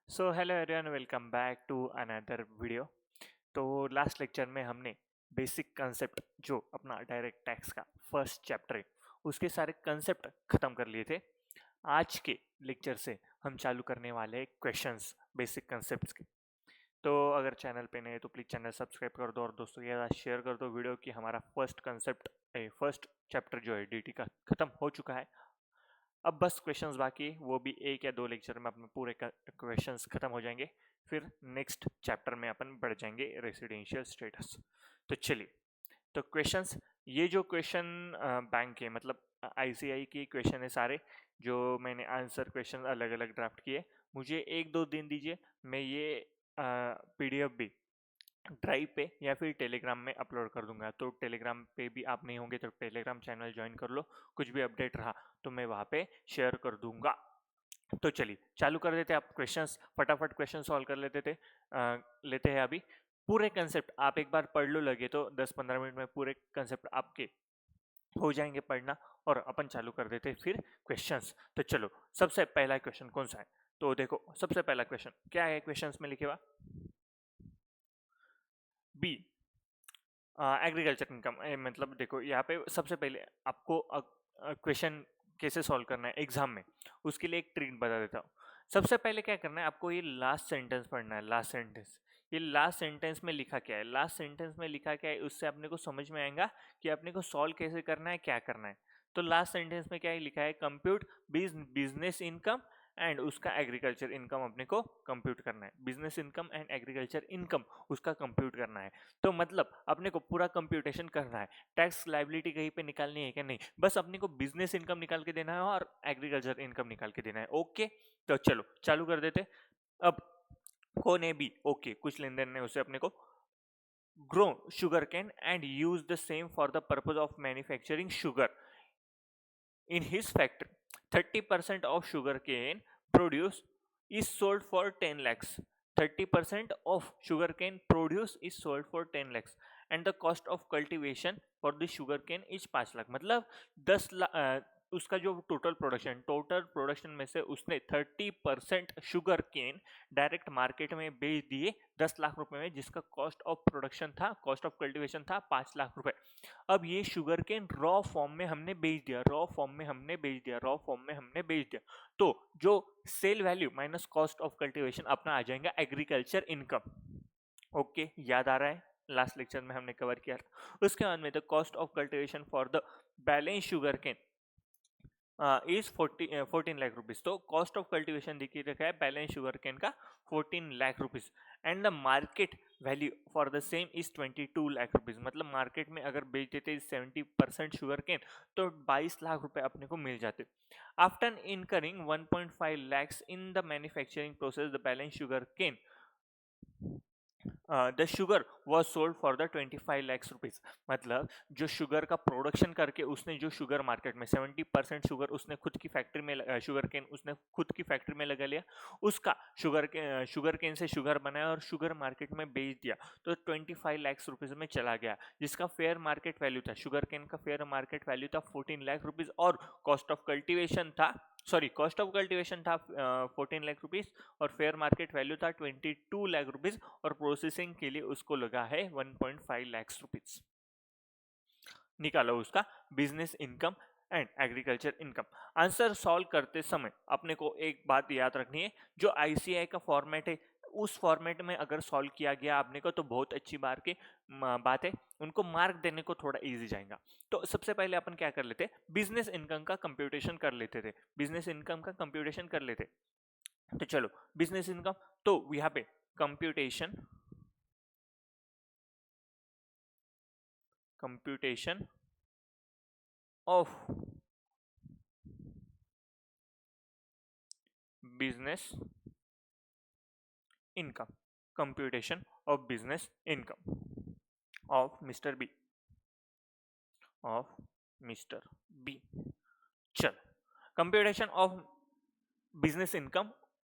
So hello everyone, welcome back to another video. तो last lecture में हमने basic concept जो अपना डायरेक्ट टैक्स का फर्स्ट चैप्टर है उसके सारे कंसेप्ट खत्म कर लिए थे। आज के लेक्चर से हम चालू करने वाले हैं क्वेश्चंस बेसिक कंसेप्ट्स के। तो अगर चैनल पे नए हैं तो प्लीज़ चैनल सब्सक्राइब कर दो और दोस्तों के साथ शेयर कर दो वीडियो कि हमारा फर्स्ट कंसेप्ट फर्स्ट चैप्टर जो है डीटी का खत्म हो चुका है। अब बस क्वेश्चंस बाकी है, वो भी एक या दो लेक्चर में अपने पूरे क्वेश्चंस खत्म हो जाएंगे। फिर नेक्स्ट चैप्टर में अपन बढ़ जाएंगे रेसिडेंशियल स्टेटस। तो चलिए, तो क्वेश्चंस, ये जो क्वेश्चन बैंक के मतलब आईसीआई की क्वेश्चन है सारे, जो मैंने आंसर क्वेश्चन अलग अलग ड्राफ्ट किए। मुझे एक दो दिन दीजिए, मैं ये पीडीएफ भी ड्राइव पे या फिर टेलीग्राम में अपलोड कर दूंगा। तो टेलीग्राम पे भी आप नहीं होंगे तो टेलीग्राम चैनल ज्वाइन कर लो, कुछ भी अपडेट रहा तो मैं वहाँ पे शेयर कर दूंगा। तो चलिए चालू कर देते हैं। आप क्वेश्चंस फटाफट क्वेश्चन सॉल्व कर लेते हैं अभी। पूरे कंसेप्ट आप एक बार पढ़ लो, लगे तो 10-15 मिनट में पूरे कंसेप्ट आपके हो जाएंगे पढ़ना, और अपन चालू कर देते हैं फिर क्वेश्चंस। तो चलो, सबसे पहला क्वेश्चन कौन सा है? तो देखो, सबसे पहला क्वेश्चन क्या है क्वेश्चंस में लिखे हुआ? B, agriculture income. मतलब देखो, यहाँ पे सबसे पहले आपको क्वेश्चन कैसे सॉल्व करना है एग्जाम में, उसके लिए एक ट्रिक बता देता हूँ। सबसे पहले क्या करना है, आपको ये लास्ट सेंटेंस पढ़ना है। लास्ट सेंटेंस, ये लास्ट सेंटेंस में लिखा क्या है, लास्ट सेंटेंस में लिखा क्या है, उससे अपने को समझ में आएगा कि अपने को सॉल्व कैसे करना है, क्या करना है। तो लास्ट सेंटेंस में क्या है लिखा है? कंप्यूट बिजनेस इनकम एंड उसका एग्रीकल्चर इनकम अपने को कंप्यूट करना है। Business income and agriculture income उसका कंप्यूट करना है। तो मतलब अपने को पूरा कंप्यूटेशन करना है। टैक्स लाइबिलिटी कहीं पे निकालनी है क्या? नहीं, बस अपने को बिजनेस इनकम निकाल के देना है और एग्रीकल्चर इनकम निकाल के देना है। ओके, तो चलो चालू कर देते। अब कौन है बी? ओके, कुछ लेन देन नहीं उसे अपने को। Grow sugar cane and use the same for the purpose of manufacturing sugar in his factory. 30% of sugarcane produce is sold for 10 lakhs. 30% of sugarcane produce is sold for 10 lakhs and the cost of cultivation for the sugarcane is 5 lakh. मतलब 10 लाख उसका जो total production में से उसने 30% sugar cane direct market में बेच दिए 10 लाख रुपए में, जिसका कॉस्ट ऑफ प्रोडक्शन था, कॉस्ट ऑफ कल्टीवेशन था 5 लाख रुपए। अब ये शुगर केन रॉ फॉर्म में हमने बेच दिया, रॉ फॉर्म में हमने बेच दिया, रॉ फॉर्म में हमने बेच दिया। तो जो sale value minus cost of cultivation अपना आ जाएगा एग्रीकल्चर इनकम। ओके, याद आ रहा है? लास्ट लेक्चर में हमने कवर किया था। उसके बाद में the cost of cultivation for the balance sugar cane is 14 lakh rupees. तो कॉस्ट ऑफ कल्टीवेशन देखिए रखा है बैलेंस शुगर केन का 14 lakh rupees and the market value for the same is 22 lakh rupees. मतलब मार्केट में अगर बेच देते 70% शुगर केन तो 22 लाख रुपए अपने को मिल जाते। After incurring 1.5 lakhs in the manufacturing process the balance sugar cane the sugar was sold for the 25 lakhs rupees. मतलब जो शुगर का प्रोडक्शन करके उसने जो शुगर मार्केट में 70% शुगर उसने खुद की फैक्ट्री में शुगर केन उसने खुद की फैक्ट्री में लगा लिया, उसका शुगर केन से शुगर बनाया और शुगर मार्केट में बेच दिया तो 25 lakhs रुपीज में चला गया, जिसका फेयर मार्केट वैल्यू था, शुगर केन का फेयर मार्केट वैल्यू था 14 लाख रुपीज और कॉस्ट ऑफ कल्टीवेशन था, सॉरी कॉस्ट ऑफ कल्टीवेशन था 14 लाख रुपीज और फेयर मार्केट वैल्यू था 22 लाख रुपीज और प्रोसेसिंग के लिए उसको लगा है 1.5 लाख रुपीज। निकालो उसका business income and agriculture income. Answer solve करते समय अपने को एक बात याद रखनी है, जो आईसीआई का फॉर्मेट है उस फॉर्मेट में अगर सॉल्व किया गया आपने को तो बहुत अच्छी बात है, उनको मार्क देने को थोड़ा इजी जाएगा। तो सबसे पहले अपन क्या कर लेते, बिजनेस इनकम का कंप्यूटेशन कर लेते थे, बिजनेस इनकम का कंप्यूटेशन कर लेते। तो चलो बिजनेस इनकम, तो यहाँ पे computation of business income, computation of business income of mister B, of mister B. चलो, computation of business income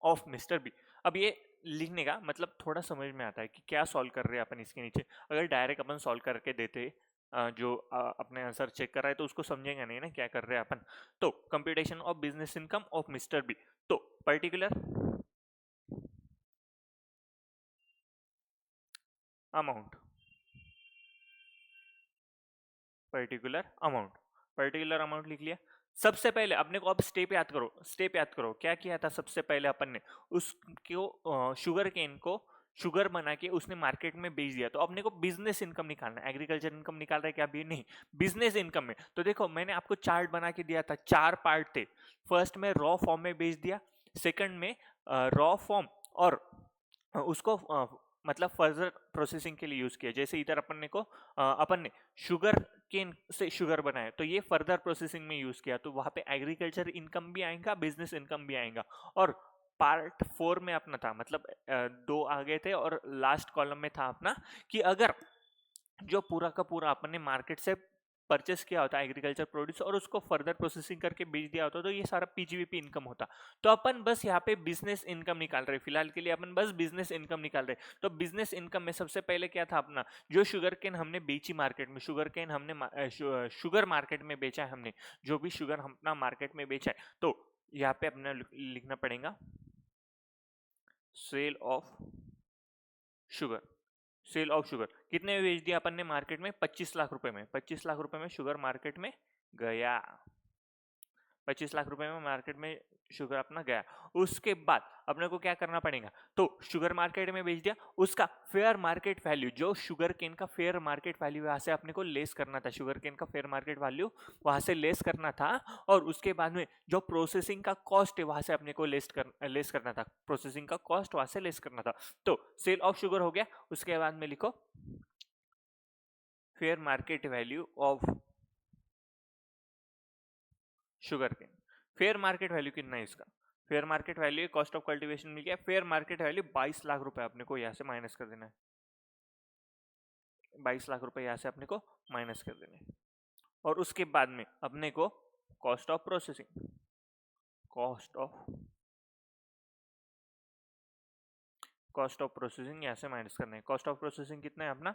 of mister B. अब ये लिखने का मतलब थोड़ा समझ में आता है कि क्या सॉल्व कर रहे हैं अपन इसके नीचे। अगर डायरेक्ट अपन सॉल्व करके देते जो अपने आंसर चेक कर रहा है तो उसको समझेगा नहीं ना क्या कर रहे हैं अपन। तो computation of business income of mister B, तो पर्टिकुलर अमाउंट, पर्टिकुलर अमाउंट लिख लिया। सबसे पहले अपने को अब स्टेप याद करो क्या किया था सबसे पहले अपन ने, उसको शुगर केन को शुगर बना के उसने मार्केट में बेच दिया, तो अपने को बिजनेस इनकम निकालना है। एग्रीकल्चर इनकम निकाल रहे क्या अभी नहीं, बिजनेस इनकम में। तो देखो मैंने आपको चार्ट बना के दिया था, 4 पार्ट थे। फर्स्ट में रॉ फॉर्म में बेच दिया, सेकंड में रॉ फॉर्म और उसको मतलब फर्दर प्रोसेसिंग के लिए यूज किया। जैसे इधर अपन ने शुगर केन से शुगर बनाया, तो ये फर्दर प्रोसेसिंग में यूज किया, तो वहां पे एग्रीकल्चर इनकम भी आएगा, बिजनेस इनकम भी आएगा। और पार्ट 4 में अपना था, मतलब 2 आ गए थे और लास्ट कॉलम में था अपना कि अगर जो पूरा का पूरा अपन ने मार्केट से परचेस किया होता एग्रीकल्चर प्रोड्यूस और उसको फर्दर प्रोसेसिंग करके बेच दिया होता, तो ये सारा पीजीवीपी इनकम होता। तो अपन बस यहाँ पे बिजनेस इनकम निकाल रहे, फिलहाल के लिए अपन बस बिजनेस इनकम निकाल रहे। तो बिजनेस इनकम में सबसे पहले क्या था अपना, जो शुगर केन हमने बेची मार्केट में, शुगर केन हमने शुगर मार्केट में बेचा है हमने, जो भी शुगर हम अपना मार्केट में बेचा है, तो यहाँ पे अपने लिखना पड़ेगा sale of sugar. Sale of sugar कितने में बेच दिया अपन ने मार्केट में, 25 लाख रुपए में। 25 लाख रुपए में शुगर मार्केट में गया, 25 लाख रुपए में मार्केट में शुगर अपना गया। उसके बाद अपने को क्या करना पड़ेगा, तो शुगर मार्केट में बेच दिया, उसका फेयर मार्केट वैल्यू, जो शुगर केन का फेयर मार्केट वैल्यू वहां से अपने को लेस करना था, शुगर केन का फेयर मार्केट वैल्यू वहां से लेस करना था। और उसके बाद में जो प्रोसेसिंग का कॉस्ट है वहां से अपने को लेस करना था, प्रोसेसिंग का कॉस्ट वहां से लेस करना था। तो सेल ऑफ शुगर हो गया। उसके बाद में लिखो fair market value of sugar cane. Fair market value कितना है इसका, fair market value cost of cultivation मिल गया, फेयर मार्केट वैल्यू 22 लाख रुपए अपने को यहाँ से माइनस कर देना है, 22 लाख रुपए यहाँ से अपने को माइनस कर देने। और उसके बाद में अपने को cost of processing, cost of processing यहाँ से माइनस करना है। कॉस्ट ऑफ प्रोसेसिंग कितना है अपना,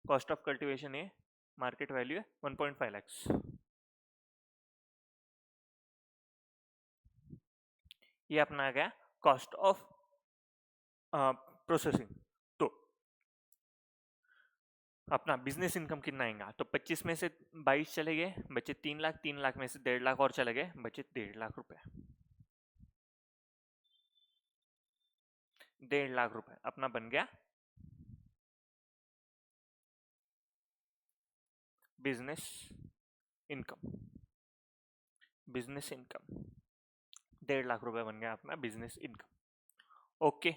कॉस्ट ऑफ कल्टीवेशन है, मार्केट वैल्यू है 1.5 लाख, ये अपना आ गया कॉस्ट ऑफ प्रोसेसिंग। तो अपना बिजनेस इनकम कितना आएगा, तो 25 में से 22 चले गए, बचे 3 लाख, 3 लाख में से 1.5 लाख और चले गए, बचे 1.5 लाख रुपए। 1.5 लाख रुपए अपना बन गया business income. Business income 1.5 lakh रुपए बन गया अपना बिजनेस इनकम। ओके,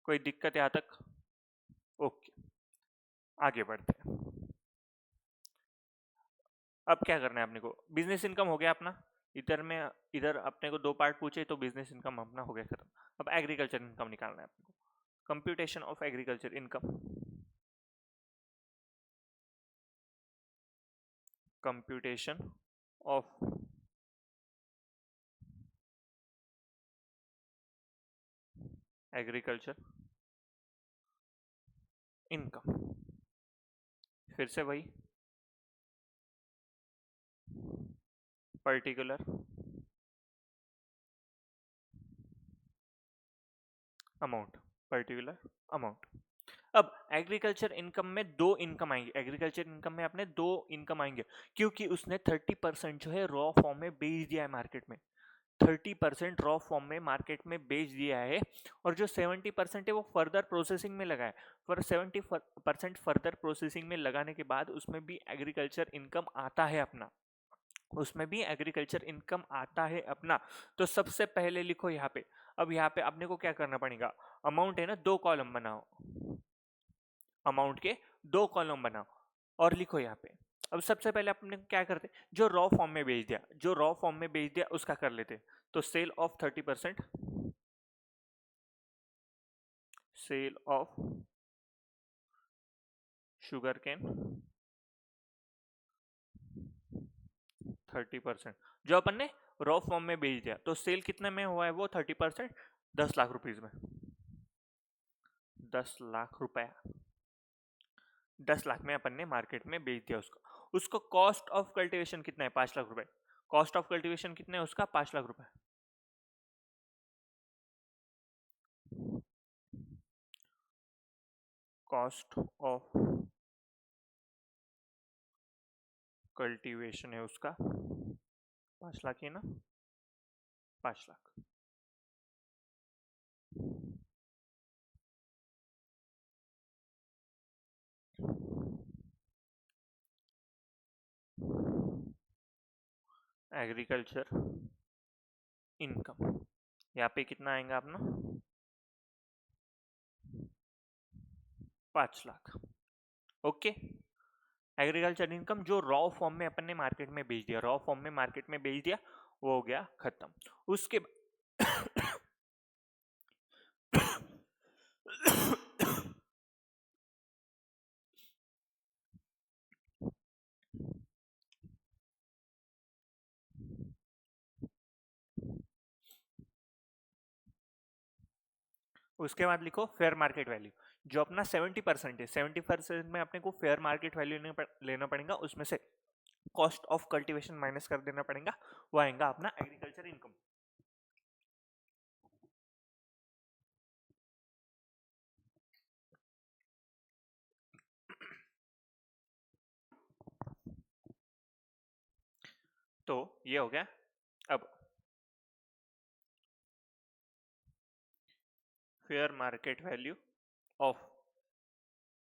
कोई दिक्कत यहाँ तक? ओके, आगे बढ़ते हैं। अब क्या करना है अपने को, बिजनेस इनकम हो गया अपना, इधर अपने को 2 पार्ट पूछे, तो बिजनेस इनकम अपना हो गया खत्म। अब एग्रीकल्चर इनकम निकालना है अपने को, computation of agriculture income, computation of agriculture income. फिर से वही पर्टिकुलर अमाउंट, पर्टिकुलर अमाउंट। अब एग्रीकल्चर इनकम में 2 इनकम आएंगे, एग्रीकल्चर इनकम में अपने 2 इनकम आएंगे, क्योंकि उसने 30% जो है रॉ फॉर्म में बेच दिया है मार्केट में, 30% रॉ फॉर्म में मार्केट में बेच दिया है। और जो 70% है वो फर्दर प्रोसेसिंग में लगा है। पर 70% फर्दर प्रोसेसिंग में लगाने के बाद उसमें भी एग्रीकल्चर इनकम आता है अपना, उसमें भी एग्रीकल्चर इनकम आता है अपना। तो सबसे पहले लिखो यहाँ पे, अब यहाँ पे अपने को क्या करना पड़ेगा, अमाउंट है ना, 2 कॉलम बनाओ, अमाउंट के 2 कॉलम बनाओ और लिखो यहाँ पे। अब सबसे पहले अपने क्या करते, जो रॉ फॉर्म में बेच दिया, जो रॉ फॉर्म में बेच दिया उसका कर लेते। तो sale of 30%, sale of sugar cane 30%, जो अपन ने रॉ फॉर्म में बेच दिया, तो सेल कितने में हुआ है वो 30%, 10 लाख रुपीज में, 10 लाख रुपया, 10 लाख में अपन ने मार्केट में बेच दिया उसको। उसको कॉस्ट ऑफ कल्टीवेशन कितना है, 5 लाख रुपए, कॉस्ट ऑफ कल्टीवेशन कितना है उसका, 5 लाख रुपए। कॉस्ट ऑफ कल्टीवेशन है उसका 5 लाख है ना, 5 लाख। एग्रीकल्चर इनकम यहाँ पे कितना आएगा अपना 5 लाख। ओके, एग्रीकल्चर इनकम जो रॉ फॉर्म में अपन ने मार्केट में बेच दिया, रॉ फॉर्म में मार्केट में बेच दिया, वो हो गया खत्म। उसके उसके बाद लिखो फेयर मार्केट वैल्यू, जो अपना 70% है, 70% में अपने को फेयर मार्केट वैल्यू लेना पड़ेगा, उसमें से कॉस्ट ऑफ कल्टीवेशन माइनस कर देना पड़ेगा, वो आएगा अपना एग्रीकल्चर इनकम। तो ये हो गया। अब fair market value of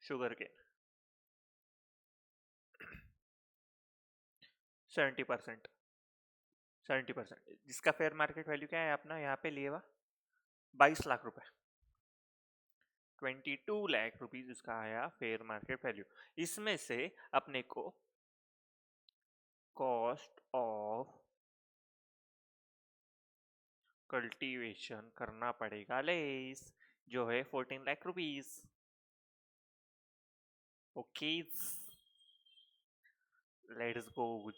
sugar cane 70%, 70%, जिसका फेयर मार्केट वैल्यू क्या है अपना यहाँ पे लिए हुआ 22 लाख रुपए, 22 लाख रुपीज इसका आया फेयर मार्केट वैल्यू। इसमें से अपने को कॉस्ट ऑफ कल्टीवेशन करना पड़ेगा लेस, जो है 14 lakh rupees. Okay, let's go.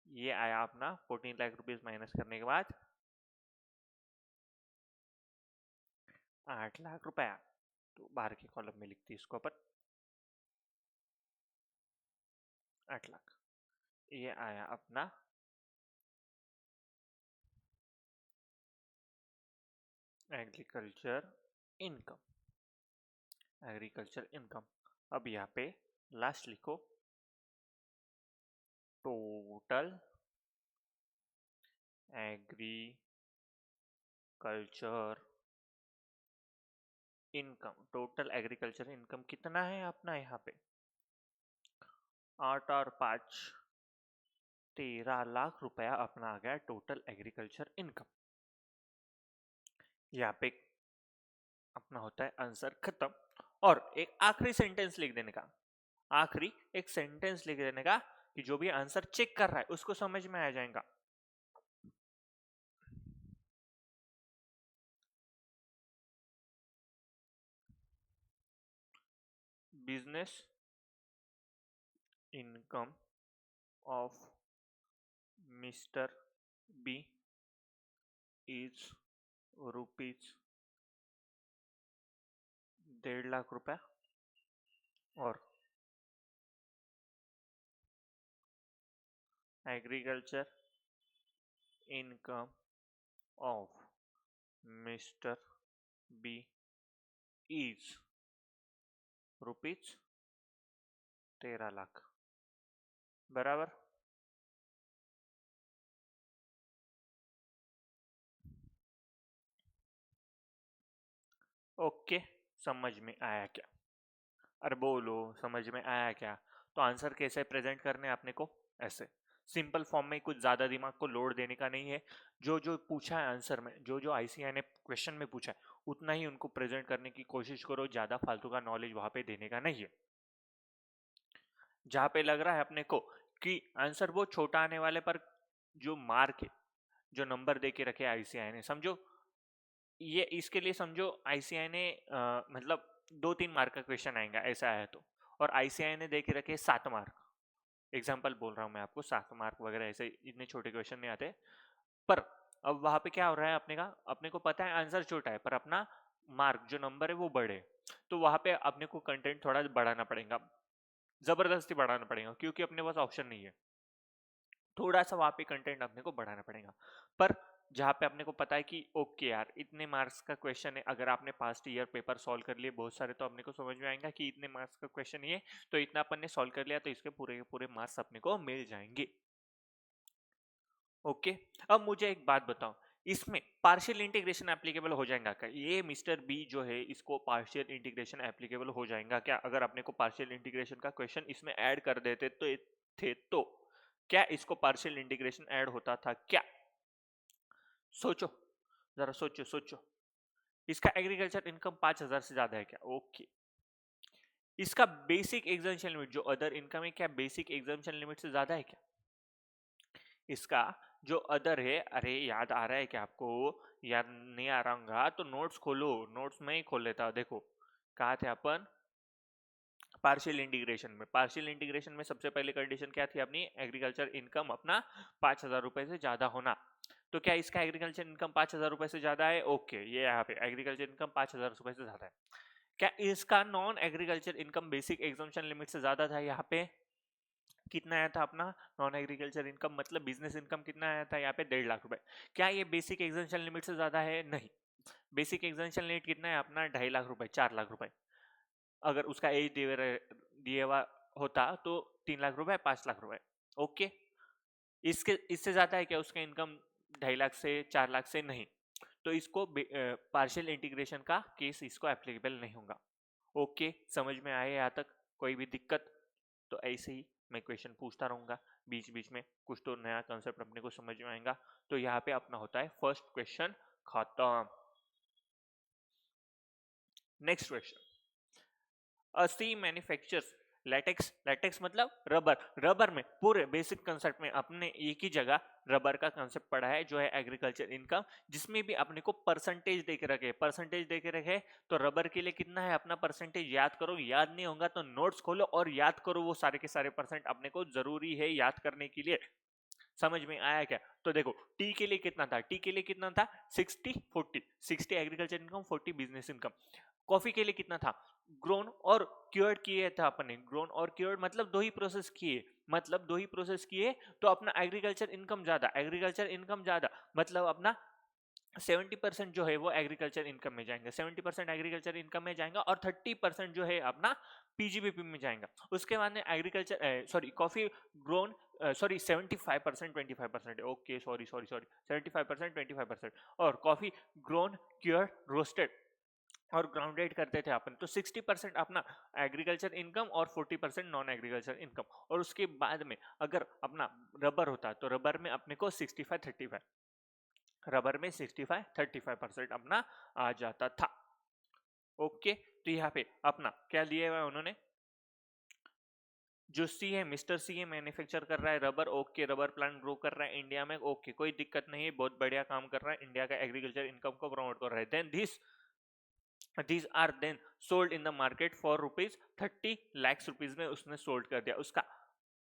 ये आया अपना 14 लाख रुपीज माइनस करने के बाद 8 लाख रुपया। तो बाहर के कॉलम में लिखती इसको अपन 8 लाख। ये आया अपना एग्रीकल्चर इनकम, एग्रीकल्चर इनकम। अब यहाँ पे लास्ट लिखो total agriculture income. Total agriculture income कितना है अपना यहाँ पे 8 और 5 13 लाख रुपया अपना आ गया टोटल एग्रीकल्चर इनकम। यहाँ पे अपना होता है आंसर खत्म। और एक आखिरी सेंटेंस लिख देने का, आखिरी एक सेंटेंस लिख देने का कि जो भी आंसर चेक कर रहा है उसको समझ में आ जाएगा। Business income of mister B is rupees 1.5 lakh रुपया, और agriculture income of mister B is rupees 13 lakh. बराबर। ओके, समझ में आया क्या? अरे बोलो समझ में आया क्या? तो आंसर कैसे प्रेजेंट करने अपने को, ऐसे सिंपल फॉर्म में, कुछ ज्यादा दिमाग को लोड देने का नहीं है। जो जो पूछा है आंसर में, जो जो आईसीआई ने क्वेश्चन में पूछा है उतना ही उनको प्रेजेंट करने की कोशिश करो, ज्यादा फालतू का नॉलेज वहां पे देने का नहीं है। जहां पे लग रहा है अपने को कि आंसर वो छोटा आने वाले पर जो मार्क है, जो नंबर दे के रखे आईसीआई ने, समझो ये इसके लिए समझो आईसीआई ने मतलब 2-3 मार्क का क्वेश्चन आएगा ऐसा है तो, और आईसीआई ने दे के रखे 7 मार्क, एग्जाम्पल बोल रहा हूँ मैं आपको, 7 मार्क वगैरह ऐसे इतने छोटे क्वेश्चन नहीं आते। पर अब वहां पे क्या हो रहा है अपने का, अपने को पता है आंसर छोटा है पर अपना मार्क जो नंबर है वो बड़े, तो वहां पे अपने को कंटेंट थोड़ा बढ़ाना पड़ेगा, जबरदस्ती बढ़ाना पड़ेगा, क्योंकि अपने पास ऑप्शन नहीं है। थोड़ा सा वहां पे कंटेंट अपने को बढ़ाना पड़ेगा। पर जहाँ पे अपने को पता है कि ओके यार इतने मार्क्स का क्वेश्चन है, अगर आपने पास्ट ईयर पेपर सॉल्व कर लिए बहुत सारे तो अपने को समझ में आएगा कि इतने मार्क्स का क्वेश्चन ये, तो इतना अपन ने सॉल्व कर लिया तो इसके पूरे के पूरे मार्क्स अपने को मिल जाएंगे। ओके, अब मुझे एक बात बताओ, इसमें पार्शियल इंटीग्रेशन एप्लीकेबल हो जाएगा क्या? ये मिस्टर बी जो है इसको पार्शियल इंटीग्रेशन एप्लीकेबल हो जाएगा क्या अगर अपने को पार्शियल इंटीग्रेशन का क्वेश्चन इसमें ऐड कर देते तो क्या इसको पार्शियल इंटीग्रेशन ऐड होता था क्या? सोचो, जरा सोचो सोचो। इसका एग्रीकल्चर इनकम 5,000 से ज्यादा है क्या? ओके। इसका बेसिक एग्जाम्शन लिमिट जो अदर इनकम है, क्या बेसिक एग्जाम्शन लिमिट से ज्यादा है क्या? इसका जो अदर है, अरे याद आ रहा है क्या आपको? याद नहीं आ रहा होगा तो नोट्स खोलो, नोट्स में ही खोल लेता हूं। देखो कहा थे अपन पार्शियल इंटीग्रेशन में, पार्शियल इंटीग्रेशन में सबसे पहले कंडीशन क्या थी अपनी? एग्रीकल्चर इनकम अपना 5,000 रुपए से ज्यादा होना। तो क्या इसका एग्रीकल्चर इनकम 5,000 रुपए से ज्यादा है? ओके, ये यहाँ पे एग्रीकल्चर इनकम 5,000 रुपए से ज्यादा है। क्या इसका non agriculture income basic exemption limit से ज्यादा था? यहाँ पे कितना आया था अपना नॉन एग्रीकल्चर इनकम, मतलब बिजनेस इनकम कितना आया था यहाँ पे? 1.5 लाख रुपए। क्या ये बेसिक एग्जाम्शन लिमिट से ज्यादा है? नहीं। बेसिक एग्जाम्शन लिमिट कितना है अपना? 2.5 लाख रुपए, 4 लाख रुपए। अगर उसका एज दिए हुआ होता तो 3 लाख रुपए, 5 लाख रुपए। ओके, इसके इससे ज्यादा है क्या उसका इनकम 2.5 लाख से, 4 लाख से? नहीं। तो इसको पार्शियल इंटीग्रेशन का केस इसको एप्लीकेबल नहीं होगा। ओके, समझ में आए यहाँ तक? कोई भी दिक्कत? तो ऐसे ही मैं क्वेश्चन पूछता रहूंगा बीच बीच में, कुछ तो नया कंसेप्ट अपने को समझ में आएगा। तो यहाँ पे अपना होता है फर्स्ट क्वेश्चन खत्म। नेक्स्ट क्वेश्चन, अ सी मैन्युफैक्चर्स लैटेक्स, लैटेक्स मतलब रबर। रबर में पूरे बेसिक कंसेप्ट में अपने एक ही जगह रबर का कंसेप्ट पढ़ा है जो है एग्रीकल्चर इनकम, जिसमें भी अपने को परसेंटेज दे के रखे, परसेंटेज दे के रखे। तो रबर के लिए कितना है अपना परसेंटेज याद करो, याद नहीं होगा तो नोट्स खोलो और याद करो, वो सारे के सारे परसेंट अपने को जरूरी है याद करने के लिए। समझ में आया क्या? तो देखो टी के लिए कितना था, टी के लिए कितना था? 60-40, 60 agriculture income, 40 business income. Coffee के लिए कितना था? ग्रोन और क्योर्ड किए था अपन ने, ग्रोन और क्योर्ड मतलब दो ही प्रोसेस किए, मतलब दो ही प्रोसेस किए तो अपना एग्रीकल्चर इनकम ज्यादा, एग्रीकल्चर इनकम ज्यादा मतलब अपना 70% जो है वो एग्रीकल्चर इनकम में जाएंगे, 70% एग्रीकल्चर इनकम में जाएगा और 30% जो है अपना पीजीबीपी में जाएगा। उसके बाद में agriculture sorry coffee grown sorry 75% 25%, okay sorry sorry sorry 75% 25%, और कॉफी ग्रोन क्योर रोस्टेड और ग्राउंडेड करते थे अपन, तो 60% अपना एग्रीकल्चर इनकम और 40% नॉन एग्रीकल्चर इनकम। और उसके बाद में अगर अपना रबर होता तो रबर में अपने को 65-35, रबर में 65-35% अपना आ जाता था। ओके, तो यहाँ पे अपना क्या लिया हुआ है उन्होंने? जो सी है, मिस्टर सी है, मैन्युफैक्चर कर रहा है rubber. Okay, rubber plant grow कर रहा है इंडिया में। ओके, कोई दिक्कत नहीं है, बहुत बढ़िया काम कर रहा है, इंडिया का एग्रीकल्चर इनकम को प्रमोट कर रहा है। Then these are then sold in the market for ₹30 lakhs में उसने सोल्ड कर दिया। उसका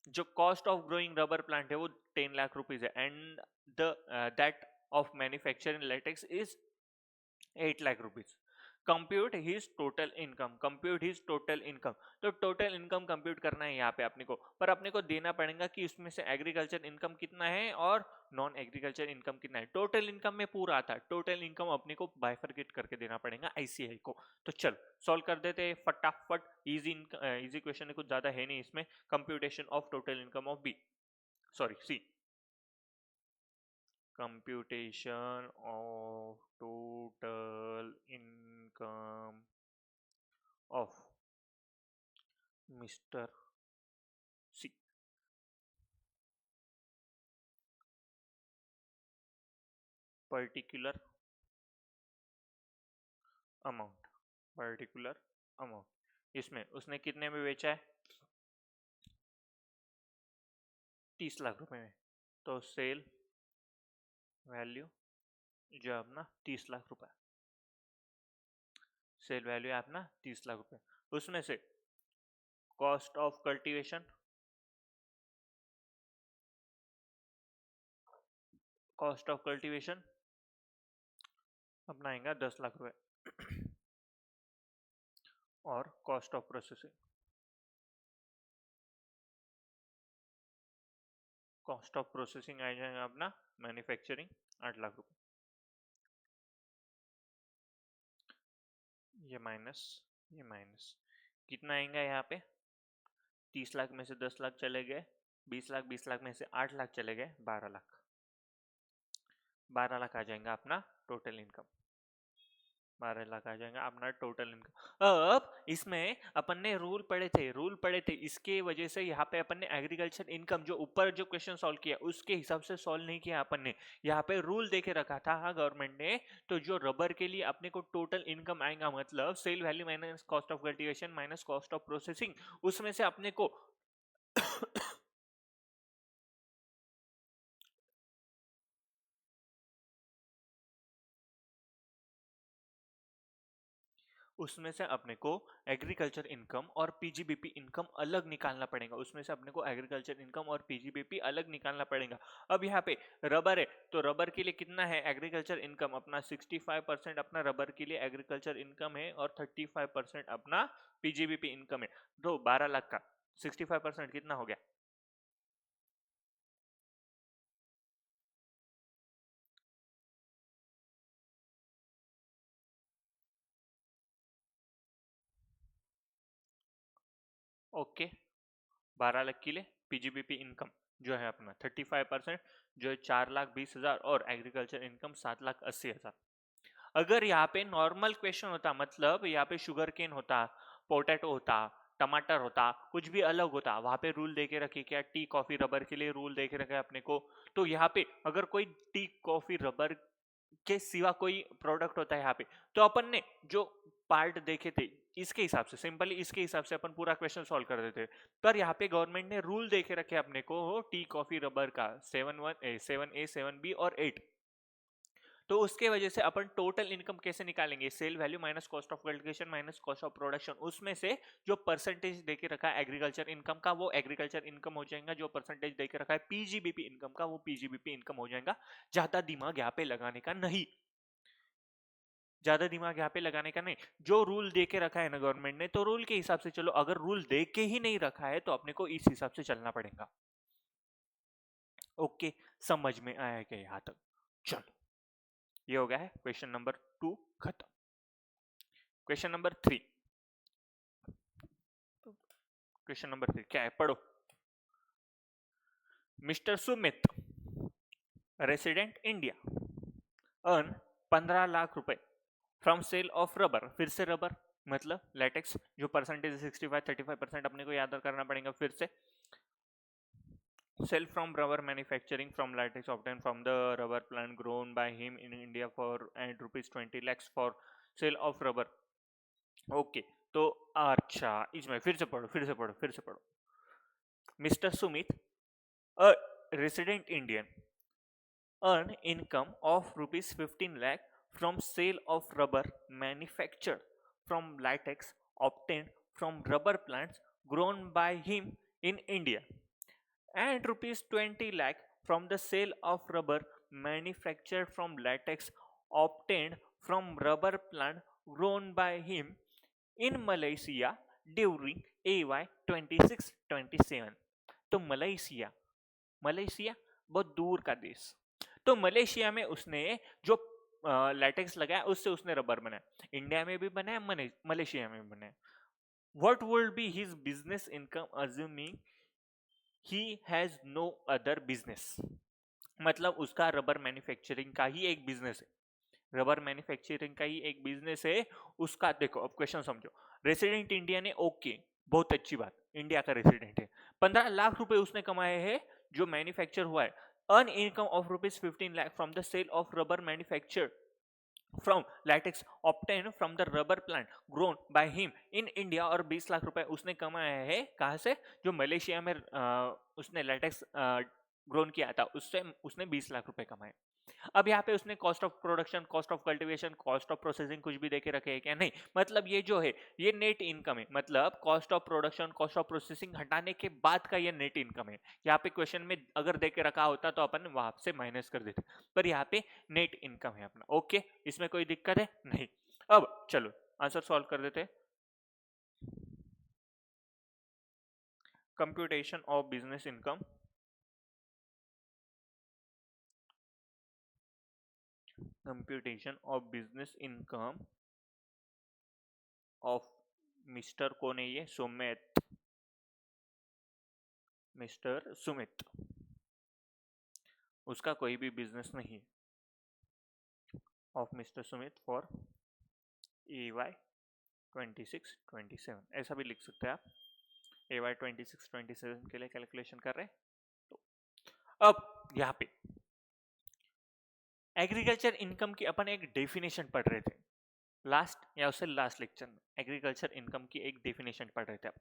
जो cost of growing rubber plant है वो 10 लाख रुपीज है, and the that of manufacturing latex is 8 lakh rupees. Compute his total income, compute his total income. तो टोटल इनकम कंप्यूट करना है यहाँ पे अपने को, पर अपने को देना पड़ेगा कि उसमें से एग्रीकल्चर इनकम कितना है और नॉन एग्रीकल्चर इनकम कितना है। टोटल इनकम में पूरा आता है, टोटल इनकम अपने को बाइफरकेट करके देना पड़ेगा आईसीआई को। तो चल सॉल्व कर देते फटाफट, इजी इजी क्वेश्चन है, कुछ ज्यादा है नहीं इसमें। Computation of total income of B, sorry C, computation of total income of Mr. C. particular amount, particular amount। इसमें उसने कितने में बेचा है? 30 लाख रुपए में। तो सेल वैल्यू जो है अपना 30 लाख रुपए, सेल वैल्यू है अपना 30 लाख रुपए। उसमें से cost of cultivation, cost of cultivation अपना आएगा 10 लाख रुपए, और cost of processing, cost of processing आ जाएगा अपना मैन्युफैक्चरिंग 8 लाख रुपए, ये माइनस, ये माइनस, कितना आएगा यहाँ पे? 30 लाख में से 10 लाख चले गए, 20 लाख, 20 लाख में से 8 लाख चले गए, 12 लाख, 12 लाख आ जाएगा अपना टोटल इनकम, 12 लाख आ जाएगा अपना टोटल इनकम। अब इसमें अपन ने रूल पढ़े थे, इसके वजह से यहाँ पे अपन ने एग्रीकल्चर इनकम जो ऊपर जो क्वेश्चन सॉल्व किया उसके हिसाब से सॉल्व नहीं किया अपन ने, यहाँ पे रूल देके रखा था गवर्नमेंट ने। तो जो रबर के लिए अपने को टोटल इनकम आएगा, मतलब sale value minus cost of cultivation minus cost of processing, उसमें से अपने को उसमें से अपने को एग्रीकल्चर इनकम और पीजीबीपी इनकम अलग निकालना पड़ेगा, उसमें से अपने को एग्रीकल्चर इनकम और पीजीबीपी अलग निकालना पड़ेगा। अब यहाँ पे रबर है, तो रबर के लिए कितना है एग्रीकल्चर इनकम अपना? 65% अपना रबर के लिए एग्रीकल्चर इनकम है और 35% अपना पीजीबीपी इनकम है। तो 12 लाख का 65% कितना हो गया? ओके, 12 लाख के लिए पीजीबीपी इनकम जो है अपना 35%, जो है 4,20,000 और एग्रीकल्चर इनकम 7,80,000। अगर यहाँ पे नॉर्मल क्वेश्चन होता, मतलब यहाँ पे शुगर केन होता, पोटैटो होता, टमाटर होता, कुछ भी अलग होता, वहां पे रूल देके रखे क्या टी कॉफी रबर के लिए रूल देके रखे अपने को, तो यहाँ पे अगर कोई टी कॉफी रबर के सिवा कोई प्रोडक्ट होता है यहाँ पे, तो अपन ने जो पार्ट देखे थे इसके हिसाब से, सिंपली इसके हिसाब से अपन पूरा क्वेश्चन सॉल्व कर देते। पर यहाँ पे गवर्नमेंट ने रूल देके रखे अपने को टी कॉफी रबर का 7A 7B और 8, तो उसके वजह से अपन टोटल इनकम कैसे निकालेंगे? Sale value minus cost of cultivation minus cost of production, उसमें से जो परसेंटेज देके रखा है एग्रीकल्चर इनकम का वो एग्रीकल्चर इनकम हो जाएगा, जो परसेंटेज देके रखा है पीजीबीपी इनकम का वो पीजीबीपी इनकम हो जाएगा। ज्यादा दिमाग यहाँ पे लगाने का नहीं, ज्यादा दिमाग यहाँ पे लगाने का नहीं, जो रूल दे के रखा है ना गवर्नमेंट ने, तो रूल के हिसाब से चलो। अगर रूल दे के ही नहीं रखा है तो अपने को इस हिसाब से चलना पड़ेगा। ओके, समझ में आया क्या यहाँ तक? चलो, ये हो गया है क्वेश्चन नंबर 2 खत्म। क्वेश्चन नंबर 3, क्वेश्चन नंबर 3 क्या है, पढ़ो। Mister Sumit, resident India, earn 15 lakh रुपए फ्रॉम सेल ऑफ रबर, फिर से रबर मतलब लेटेक्स, जो परसेंटेज 65-35% अपने को याद करना पड़ेगा फिर से। Sell from rubber manufacturing from latex obtained from the rubber plant grown by him in India for and rupees 20 lakhs for sale of rubber. Okay, तो अच्छा इसमें फिर से पढ़ो, फिर से पढ़ो, फिर से पढ़ो। Mister Sumit, a resident Indian, earn income of rupees 15 lakh from sale of rubber manufactured from latex obtained from rubber plants grown by him in India, and rupees 20 lakh from the sale of rubber manufactured from latex obtained from rubber plant grown by him in Malaysia during AY 26-27। तो Malaysia, Malaysia बहुत दूर का देश, तो Malaysia में उसने जो latex लगाया उससे उसने रबर बनाया, इंडिया में भी बनाया, मलेशिया में भी बनाया। What would be his business income assuming he has no other business? मतलब उसका रबर मैन्युफैक्चरिंग का ही एक बिजनेस है, रबर मैन्युफैक्चरिंग का ही एक बिजनेस है उसका। देखो अब क्वेश्चन समझो, रेसिडेंट इंडिया ने, ओके बहुत अच्छी बात, इंडिया का रेसिडेंट है, 15 लाख रुपए उसने कमाए हैं जो मैन्युफैक्चर हुआ है। Earn income of rupees 15 lakh from the sale of rubber manufacture from latex obtain from the rubber plant grown by him in India, और 20 लाख रुपए उसने कमाया है कहां से? जो मलेशिया में उसने लैटेक्स ग्रोन किया था उससे उसने 20 लाख रुपए कमाए। अब यहाँ पे उसने cost of production, cost of cultivation, cost of processing कुछ भी देके रखे हैं क्या? नहीं, मतलब ये जो है ये नेट इनकम है, मतलब cost of production, cost of processing हटाने के बाद का ये नेट इनकम है। यहाँ पे क्वेश्चन में अगर देके रखा होता तो अपन वहां से माइनस कर देते, पर यहाँ पे नेट इनकम है अपना। ओके, इसमें कोई दिक्कत है नहीं? अब चलो आंसर सॉल्व कर देते। Computation of business income, computation of business income of mister कौन है ये, सुमित, मिस्टर सुमित, उसका कोई भी बिजनेस नहीं, of mister Sumit for EY 26-27, ऐसा भी लिख सकते हैं आप। EY 26-27 के लिए कैलकुलेशन कर रहे हैं। तो अब यहाँ पे एग्रीकल्चर इनकम की अपन एक डेफिनेशन पढ़ रहे थे लास्ट या उससे लास्ट लेक्चर में। एग्रीकल्चर इनकम की एक डेफिनेशन पढ़ रहे थे आप।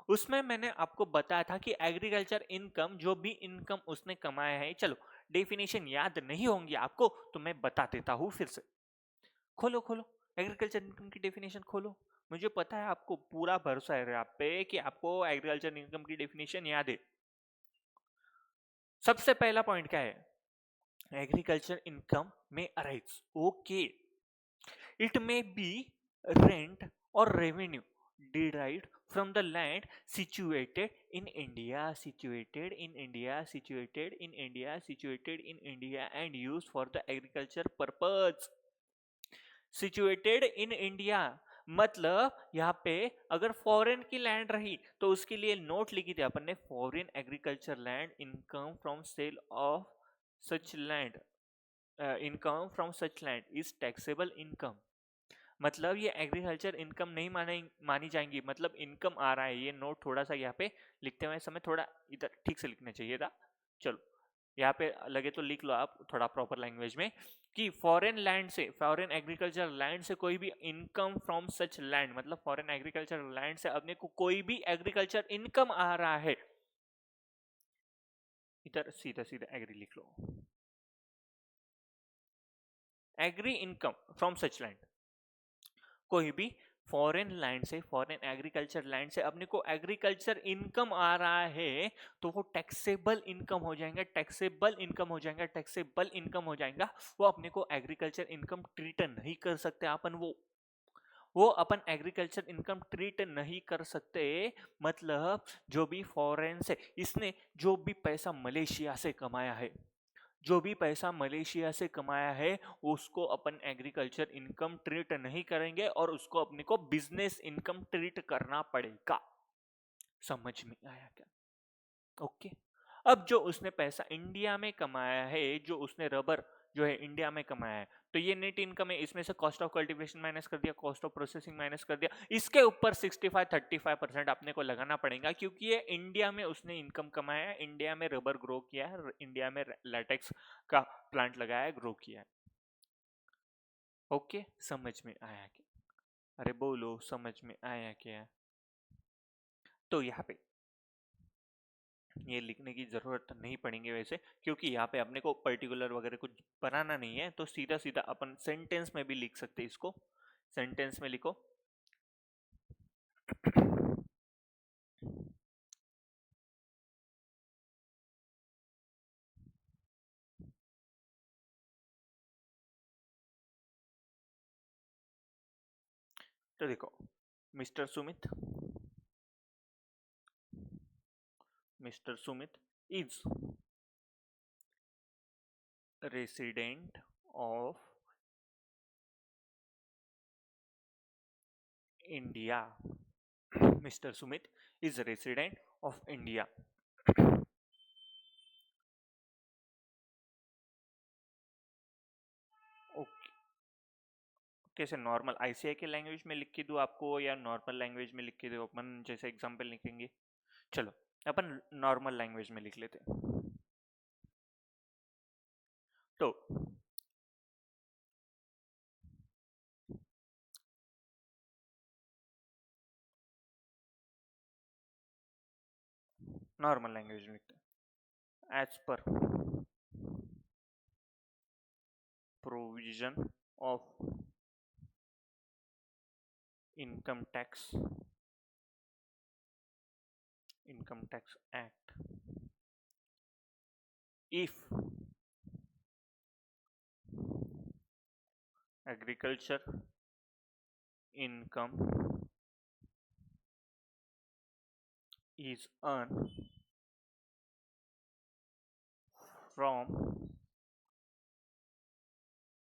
उसमें मैंने आपको बताया था कि एग्रीकल्चर इनकम जो भी इनकम उसने कमाया है, चलो डेफिनेशन याद नहीं होंगी आपको तो मैं बता देता हूँ फिर से। खोलो खोलो एग्रीकल्चर इनकम की डेफिनेशन खोलो। मुझे पता है आपको पूरा भरोसा है आप पे कि आपको एग्रीकल्चर इनकम की डेफिनेशन याद है। सबसे पहला पॉइंट क्या है, एग्रीकल्चर इनकम में arise, okay, it may be rent or revenue derived from the land situated in India, situated in India, situated in India, situated in India and used for the agriculture purpose. Situated in India मतलब यहाँ पे अगर foreign की land रही तो उसके लिए note लिखी थी अपन ने, foreign agriculture land income from sale of such land, income from such land is taxable income. मतलब ये एग्रीकल्चर इनकम नहीं मानी जाएंगी, मतलब इनकम आ रहा है। ये नोट थोड़ा सा यहाँ पे लिखते हुए समय थोड़ा इधर ठीक से लिखना चाहिए था। चलो यहाँ पे लगे तो लिख लो आप थोड़ा प्रॉपर लैंग्वेज में कि फॉरेन लैंड से, फॉरेन एग्रीकल्चर लैंड से कोई भी इनकम फ्रॉम सच लैंड, मतलब फॉरेन एग्रीकल्चर लैंड से अपने को कोई भी एग्रीकल्चर इनकम आ रहा है, इधर सीधा सीधा एग्री लिख लो, agri income from such land, कोई भी फॉरेन लैंड से, फॉरेन एग्रीकल्चर लैंड से अपने को एग्रीकल्चर इनकम आ रहा है तो वो टैक्सेबल इनकम हो जाएगा, टैक्सेबल इनकम हो जाएगा, टैक्सेबल इनकम हो जाएगा। वो अपने को एग्रीकल्चर इनकम ट्रीट नहीं कर सकते अपन, वो अपन एग्रीकल्चर इनकम ट्रीट नहीं कर सकते। मतलब जो भी फॉरेन से इसने जो भी पैसा मलेशिया से कमाया है, जो भी पैसा मलेशिया से कमाया है उसको अपन एग्रीकल्चर इनकम ट्रीट नहीं करेंगे और उसको अपने को बिजनेस इनकम ट्रीट करना पड़ेगा। समझ में आया क्या? ओके। अब जो उसने पैसा इंडिया में कमाया है, जो उसने रबर जो है इंडिया में कमाया है, तो ये नेट इनकम है, इसमें से कॉस्ट ऑफ कल्टीवेशन माइनस कर दिया, कॉस्ट ऑफ प्रोसेसिंग माइनस कर दिया, इसके ऊपर 65-35% आपने को लगाना पड़ेगा क्योंकि ये इंडिया में उसने इनकम कमाया है, इंडिया में रबर ग्रो किया है, इंडिया में लैटेक्स का प्लांट लगाया है, ग्रो किया है। ओके, समझ में आया क्या? अरे बोलो समझ में आया क्या? तो यहाँ पे ये लिखने की जरूरत नहीं पड़ेगी वैसे, क्योंकि यहाँ पे अपने को पर्टिकुलर वगैरह कुछ बनाना नहीं है, तो सीधा सीधा अपन सेंटेंस में भी लिख सकते हैं इसको। सेंटेंस में लिखो तो देखो, mister Sumit, mister Sumit is resident of India, mister Sumit is resident of India. Okay, कैसे नॉर्मल ICI के लैंग्वेज में लिख के दूं आपको या नॉर्मल लैंग्वेज में लिख के दो, अपन जैसे एग्जांपल लिखेंगे? चलो अपन नॉर्मल लैंग्वेज में लिख लेते हैं। तो नॉर्मल लैंग्वेज में लिखते हैं, as per provision of income tax, income tax act, if agriculture income is earned from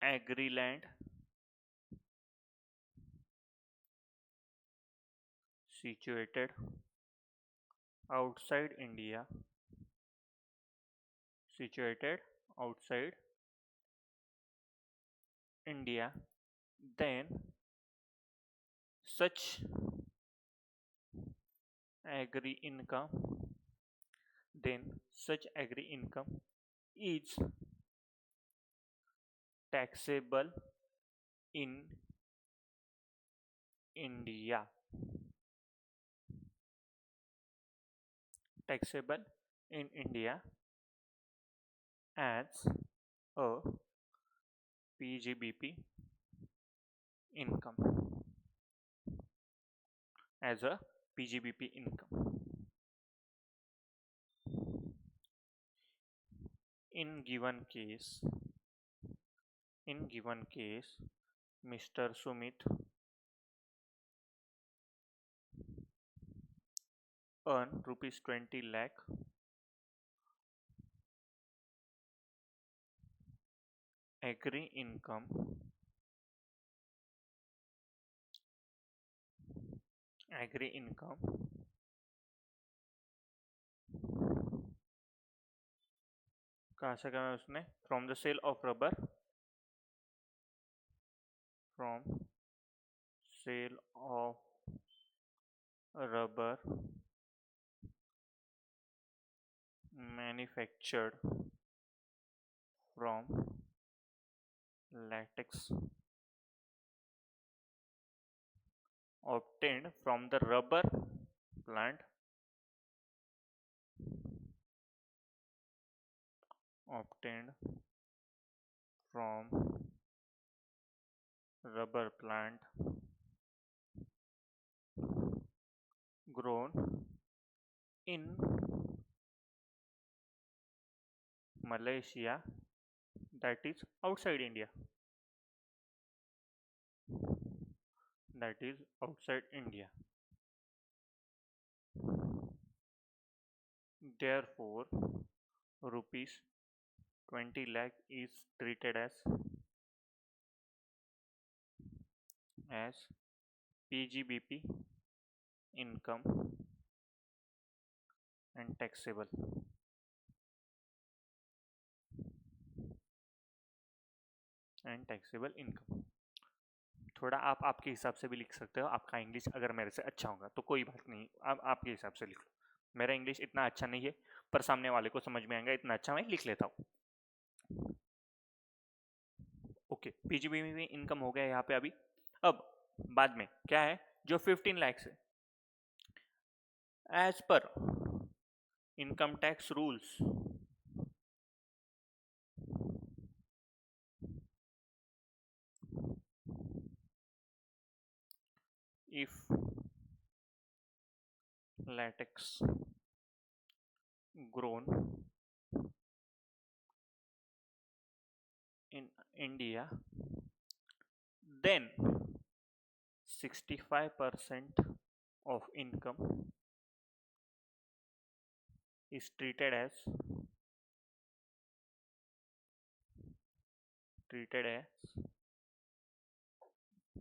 agri land situated outside India, situated outside India, then such agri income, such agri income is taxable in India. Taxable in India as a PGBP income. As a PGBP income. In given case, Mr. Sumit earn rupees 20 lakh agri income कहाँ से कहा उसने from the sale of rubber manufactured from latex obtained from the rubber plant grown in Malaysia, that is outside India. Therefore, rupees 20 lakh is treated as PGBP income and taxable. Income. थोड़ा आप आपके हिसाब से भी लिख सकते हो. आपका इंग्लिश अगर मेरे से अच्छा होगा तो कोई बात नहीं, आप आपके हिसाब से लिख लो. मेरा इंग्लिश इतना अच्छा नहीं है, पर सामने वाले को समझ में आएगा इतना अच्छा मैं लिख लेता हूँ. ओके, पीजीबीपी में इनकम हो गया यहाँ पे अभी. अब बाद में क्या है, जो 15 लाख है, as per income tax rules if latex grown in India, then 65% of income is treated as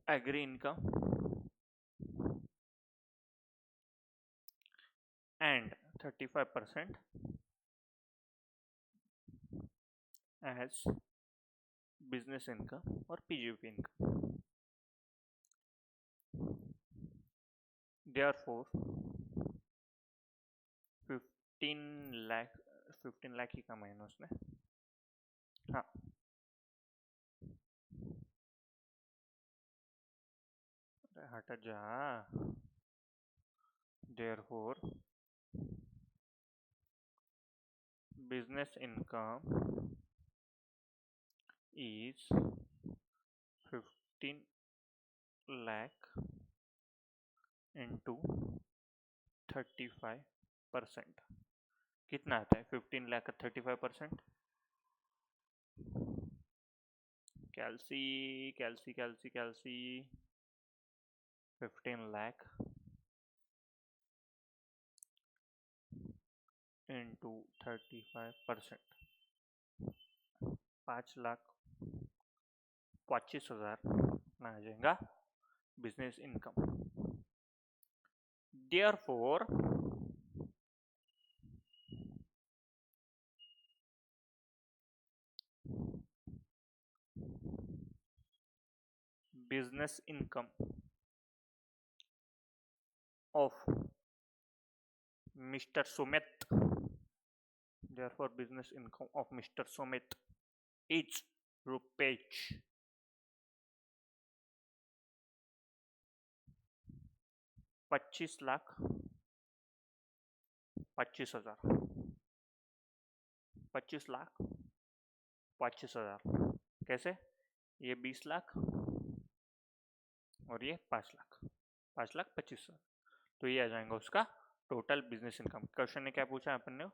agri income and 35% as business income or PGP income. Therefore, 15 lakh ही कमाए ना उसने. हाँ, हट जा. Therefore, business income is 15 lakh into 35%. कितना आता है 15 लाख का 35%? कैलसी 15 lakh into 35%, 5 लाख 25,000 आ जाएगा business income. Therefore, business income of Mr. Sumit, therefore business income of Mr. Sumit is rupees 25,00,000 25,000 25,00,000 25,000 कैसे? ये 20,00,000 और ये 5,00,000 5,00,000 25,000, तो ये आ जाएगा उसका टोटल बिजनेस इनकम। क्वेश्चन ने क्या पूछा अपन ने?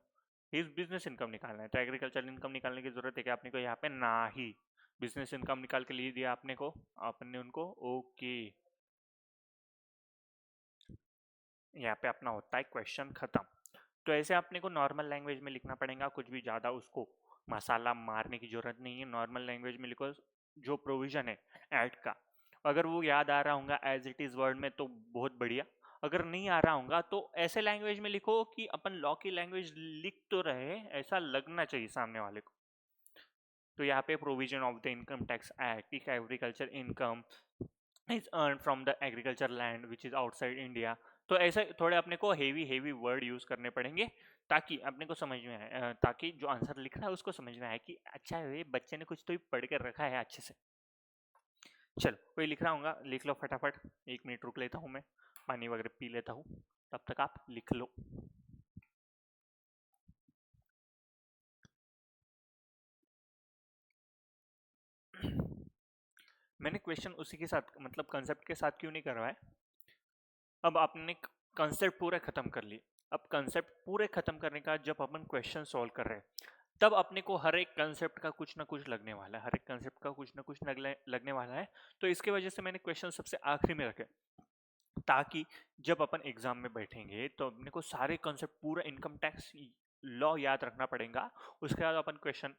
हिज बिजनेस इनकम निकालना है, तो एग्रीकल्चर इनकम निकालने की जरूरत है क्या आपने को यहाँ पे? ना ही, बिजनेस इनकम निकाल के लिए दिया आपने को, आपने उनको ओके, यहाँ पे अपना होता है क्वेश्चन खत्म। तो ऐसे आपने को नॉर्मल लैंग्वेज में लिखना पड़ेगा, कुछ भी ज़्यादा उसको मसाला मारने की जरूरत नहीं है, नॉर्मल लैंग्वेज में लिखो। जो प्रोविजन है ऐड का, अगर वो याद आ रहा होगा एज इट इज़ वर्ड में तो बहुत बढ़िया, अगर नहीं आ रहा होगा तो ऐसे लैंग्वेज में लिखो कि अपन लॉ की लैंग्वेज लिख तो रहे, ऐसा लगना चाहिए सामने वाले को। तो यहाँ पे provision of the income tax act, if agriculture income is earn from the agriculture land which is outside India, तो ऐसे थोड़े अपने को हेवी वर्ड यूज करने पड़ेंगे ताकि अपने को समझ में आए, ताकि जो आंसर लिख रहा है उसको समझ में आए कि अच्छा ये बच्चे ने कुछ तो पढ़ कर रखा है अच्छे से। चलो कोई लिख रहा होगा, लिख लो फटाफट, 1 मिनट रुक लेता हूँ मैं, पानी वगैरह पी लेता हूँ, तब तक आप लिख लो। मैंने क्वेश्चन उसी के साथ, मतलब कंसेप्ट के साथ क्यों नहीं करवाया? अब आपने कंसेप्ट पूरा खत्म कर लिए, अब कंसेप्ट पूरे खत्म करने का जब अपन क्वेश्चन सॉल्व कर रहे हैं तब अपने को हर एक कंसेप्ट का कुछ ना कुछ लगने वाला है, हर एक कंसेप्ट का कुछ ना कुछ लगने वाला है। तो इसके वजह से मैंने क्वेश्चन सबसे आखिरी में रखे, ताकि जब अपन एग्जाम में बैठेंगे तो अपने को सारे कंसेप्ट पूरा इनकम टैक्स लॉ याद रखना पड़ेगा, उसके बाद अपन क्वेश्चन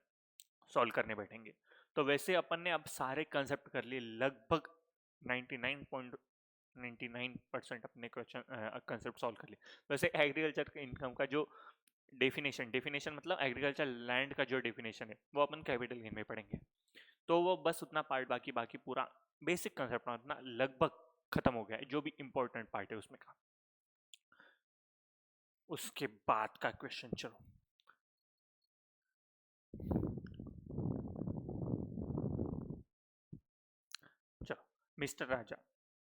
सॉल्व करने बैठेंगे। तो वैसे अपन ने अब सारे कंसेप्ट कर लिए, लगभग 99% अपने क्वेश्चन कंसेप्ट सॉल्व कर लिए। वैसे एग्रीकल्चर इनकम का जो डेफिनेशन मतलब एग्रीकल्चर लैंड का जो डेफिनेशन है वो अपन कैपिटल गेन में पढ़ेंगे, तो वो बस उतना पार्ट, बाकी पूरा बेसिक कंसेप्ट उतना लगभग खत्म हो गया है, जो भी इंपॉर्टेंट पार्ट है उसमें का। उसके बाद का क्वेश्चन चलो, Mr. Raja,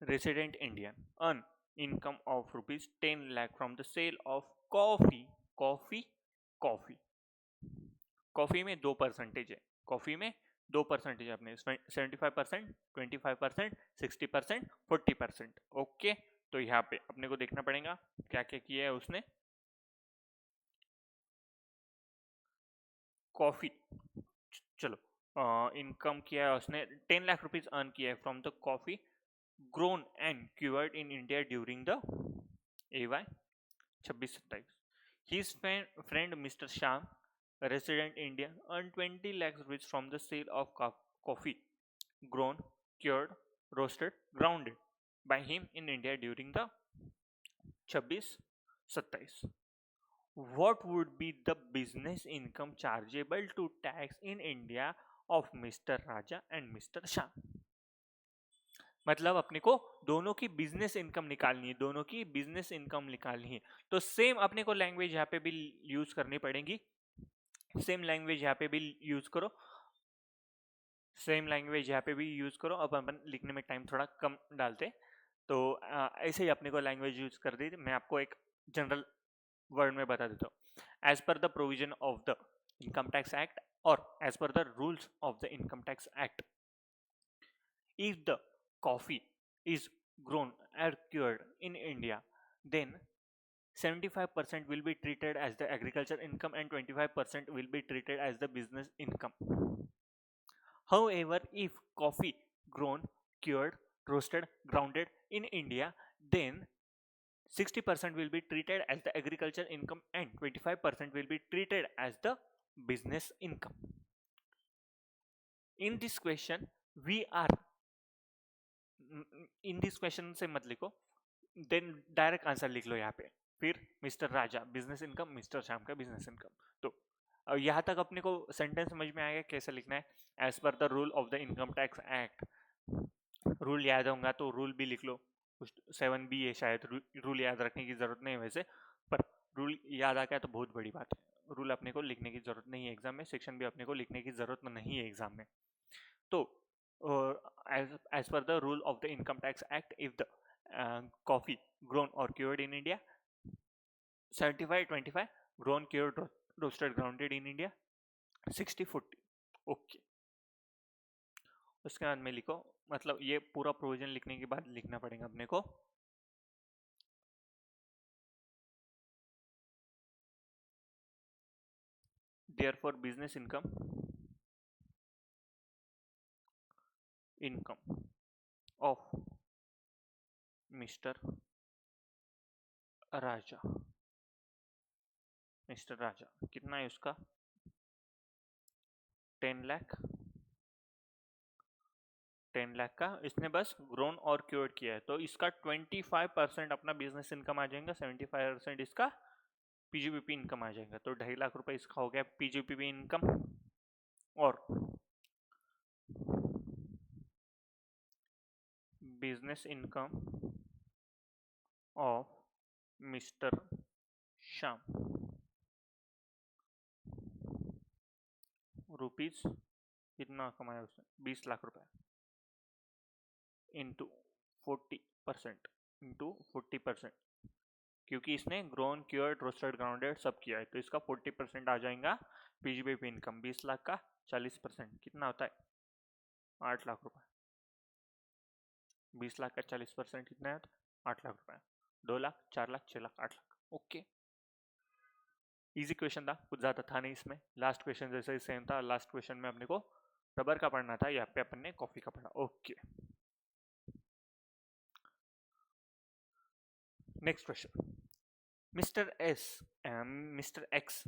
resident Indian, earn income of rupees 10 lakh from the sale of coffee. Coffee में 2% है, कॉफी में 2% अपने 75%, 25%, 60%, 40%। ओके, तो यहाँ पे अपने को देखना पड़ेगा क्या क्या किया है उसने। कॉफी, चलो इनकम किया है उसने 10 लाख रुपीज अर्न किया है from the coffee grown and cured in India during the AY 26-27. His friend Mr. Sham, a resident Indian, earned 20 lakhs rupees from the sale of coffee grown, cured, roasted, grounded by him in India during the 26-27. What would be the business income chargeable to tax in India of Mr. Raja and Mr. Sham? मतलब अपने को दोनों की business income निकालनी है, दोनों की business income निकालनी है, तो सेम अपने को लैंग्वेज यहाँ पे भी यूज करनी पड़ेगी, सेम लैंग्वेज यहाँ पे भी यूज करो, सेम लैंग्वेज यहाँ पे भी यूज करो। अब अपन लिखने में टाइम थोड़ा कम डालते, तो ऐसे ही अपने को लैंग्वेज यूज कर दी। मैं आपको एक जनरल वर्ड में बता देता हूँ, as per the provision of the income tax act और as per the rules of the income tax act, if the coffee is grown and cured in India, then 75% will be treated as the agriculture income and 25% will be treated as the business income. However, if coffee grown, cured, roasted, grounded in India, then 60% will be treated as the agriculture income and 25% will be treated as the business income. In this question, we are in this question से मत लिखो, then direct answer लिख लो यहाँ पे। फिर mister राजा business income, mister Shyam का business income. तो यहाँ तक अपने को सेंटेंस समझ में आएगा कैसे लिखना है। As per the rule of the income tax act, rule याद होगा तो रूल भी लिख लो, 7B है शायद, रूल याद रखने की जरूरत नहीं है वैसे, पर रूल याद आ गया तो बहुत बड़ी बात है। रूल अपने को लिखने की जरूरत नहीं है एग्जाम में, सेक्शन भी अपने को लिखने की जरूरत नहीं है एग्जाम में। तो as per the rule of the income tax act, if the coffee grown or cured in India, 75-25, grown, cured, roasted, grounded in India, 60-40। Okay, उसके बाद में लिखो, मतलब ये पूरा प्रोविजन लिखने के बाद लिखना पड़ेगा अपने को, therefore business income of mister Raja, mister Raja कितना है उसका, 10 लाख, 10 लाख का इसने बस ग्रोन और क्योर्ड किया है, तो इसका 25% अपना बिजनेस इनकम आ जाएगा, 75% इसका पीजीपीपी इनकम आ जाएगा। तो 2.5 लाख रुपए इसका हो गया पीजीपीपी इनकम। और business income of mister Shyam rupees, कितना कमाया उसने, 20 लाख रुपए, इंटू 40%, इंटू 40%, क्योंकि इसने ग्रोन, क्योर्ड, रोस्टेड, ग्राउंडेड सब किया है, तो इसका 40% आ जाएगा पीजीपीपी इनकम। 20 लाख का 40% कितना होता है, 8 लाख रुपए। 20 लाख का 40% कितना है, 8 लाख रुपए। 2 lakh, 4 lakh, 6 lakh, 8 lakh. Okay, easy question था, कुछ ज्यादा था नहीं इसमें। लास्ट क्वेश्चन जैसे ही सेम था, लास्ट क्वेश्चन में अपने को रबर का पढ़ना था, यहाँ पे अपन ने कॉफी का पढ़ा। Okay, next question. Mister x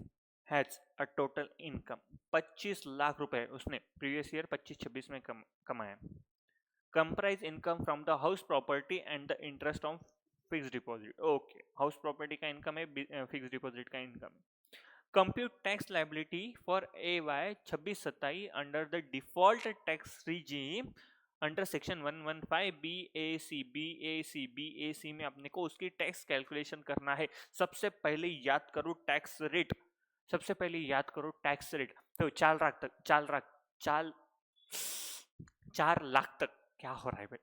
has a total income, 25 lakh रुपए उसने प्रीवियस ईयर 25-26 में कमाया। Comprise income from the house property and the interest on fix deposit. Okay, house property का इनकम है, फिक्स डिपॉजिट का इनकम है। Compute tax liability for AY 26-27 under the default tax regime under section 115 BAC में अपने को उसकी tax calculation करना है। सबसे पहले याद करो टैक्स रेट, सबसे पहले याद करो टैक्स रेट। तो 4 लाख तक, 4 लाख तक क्या हो रहा है भाई,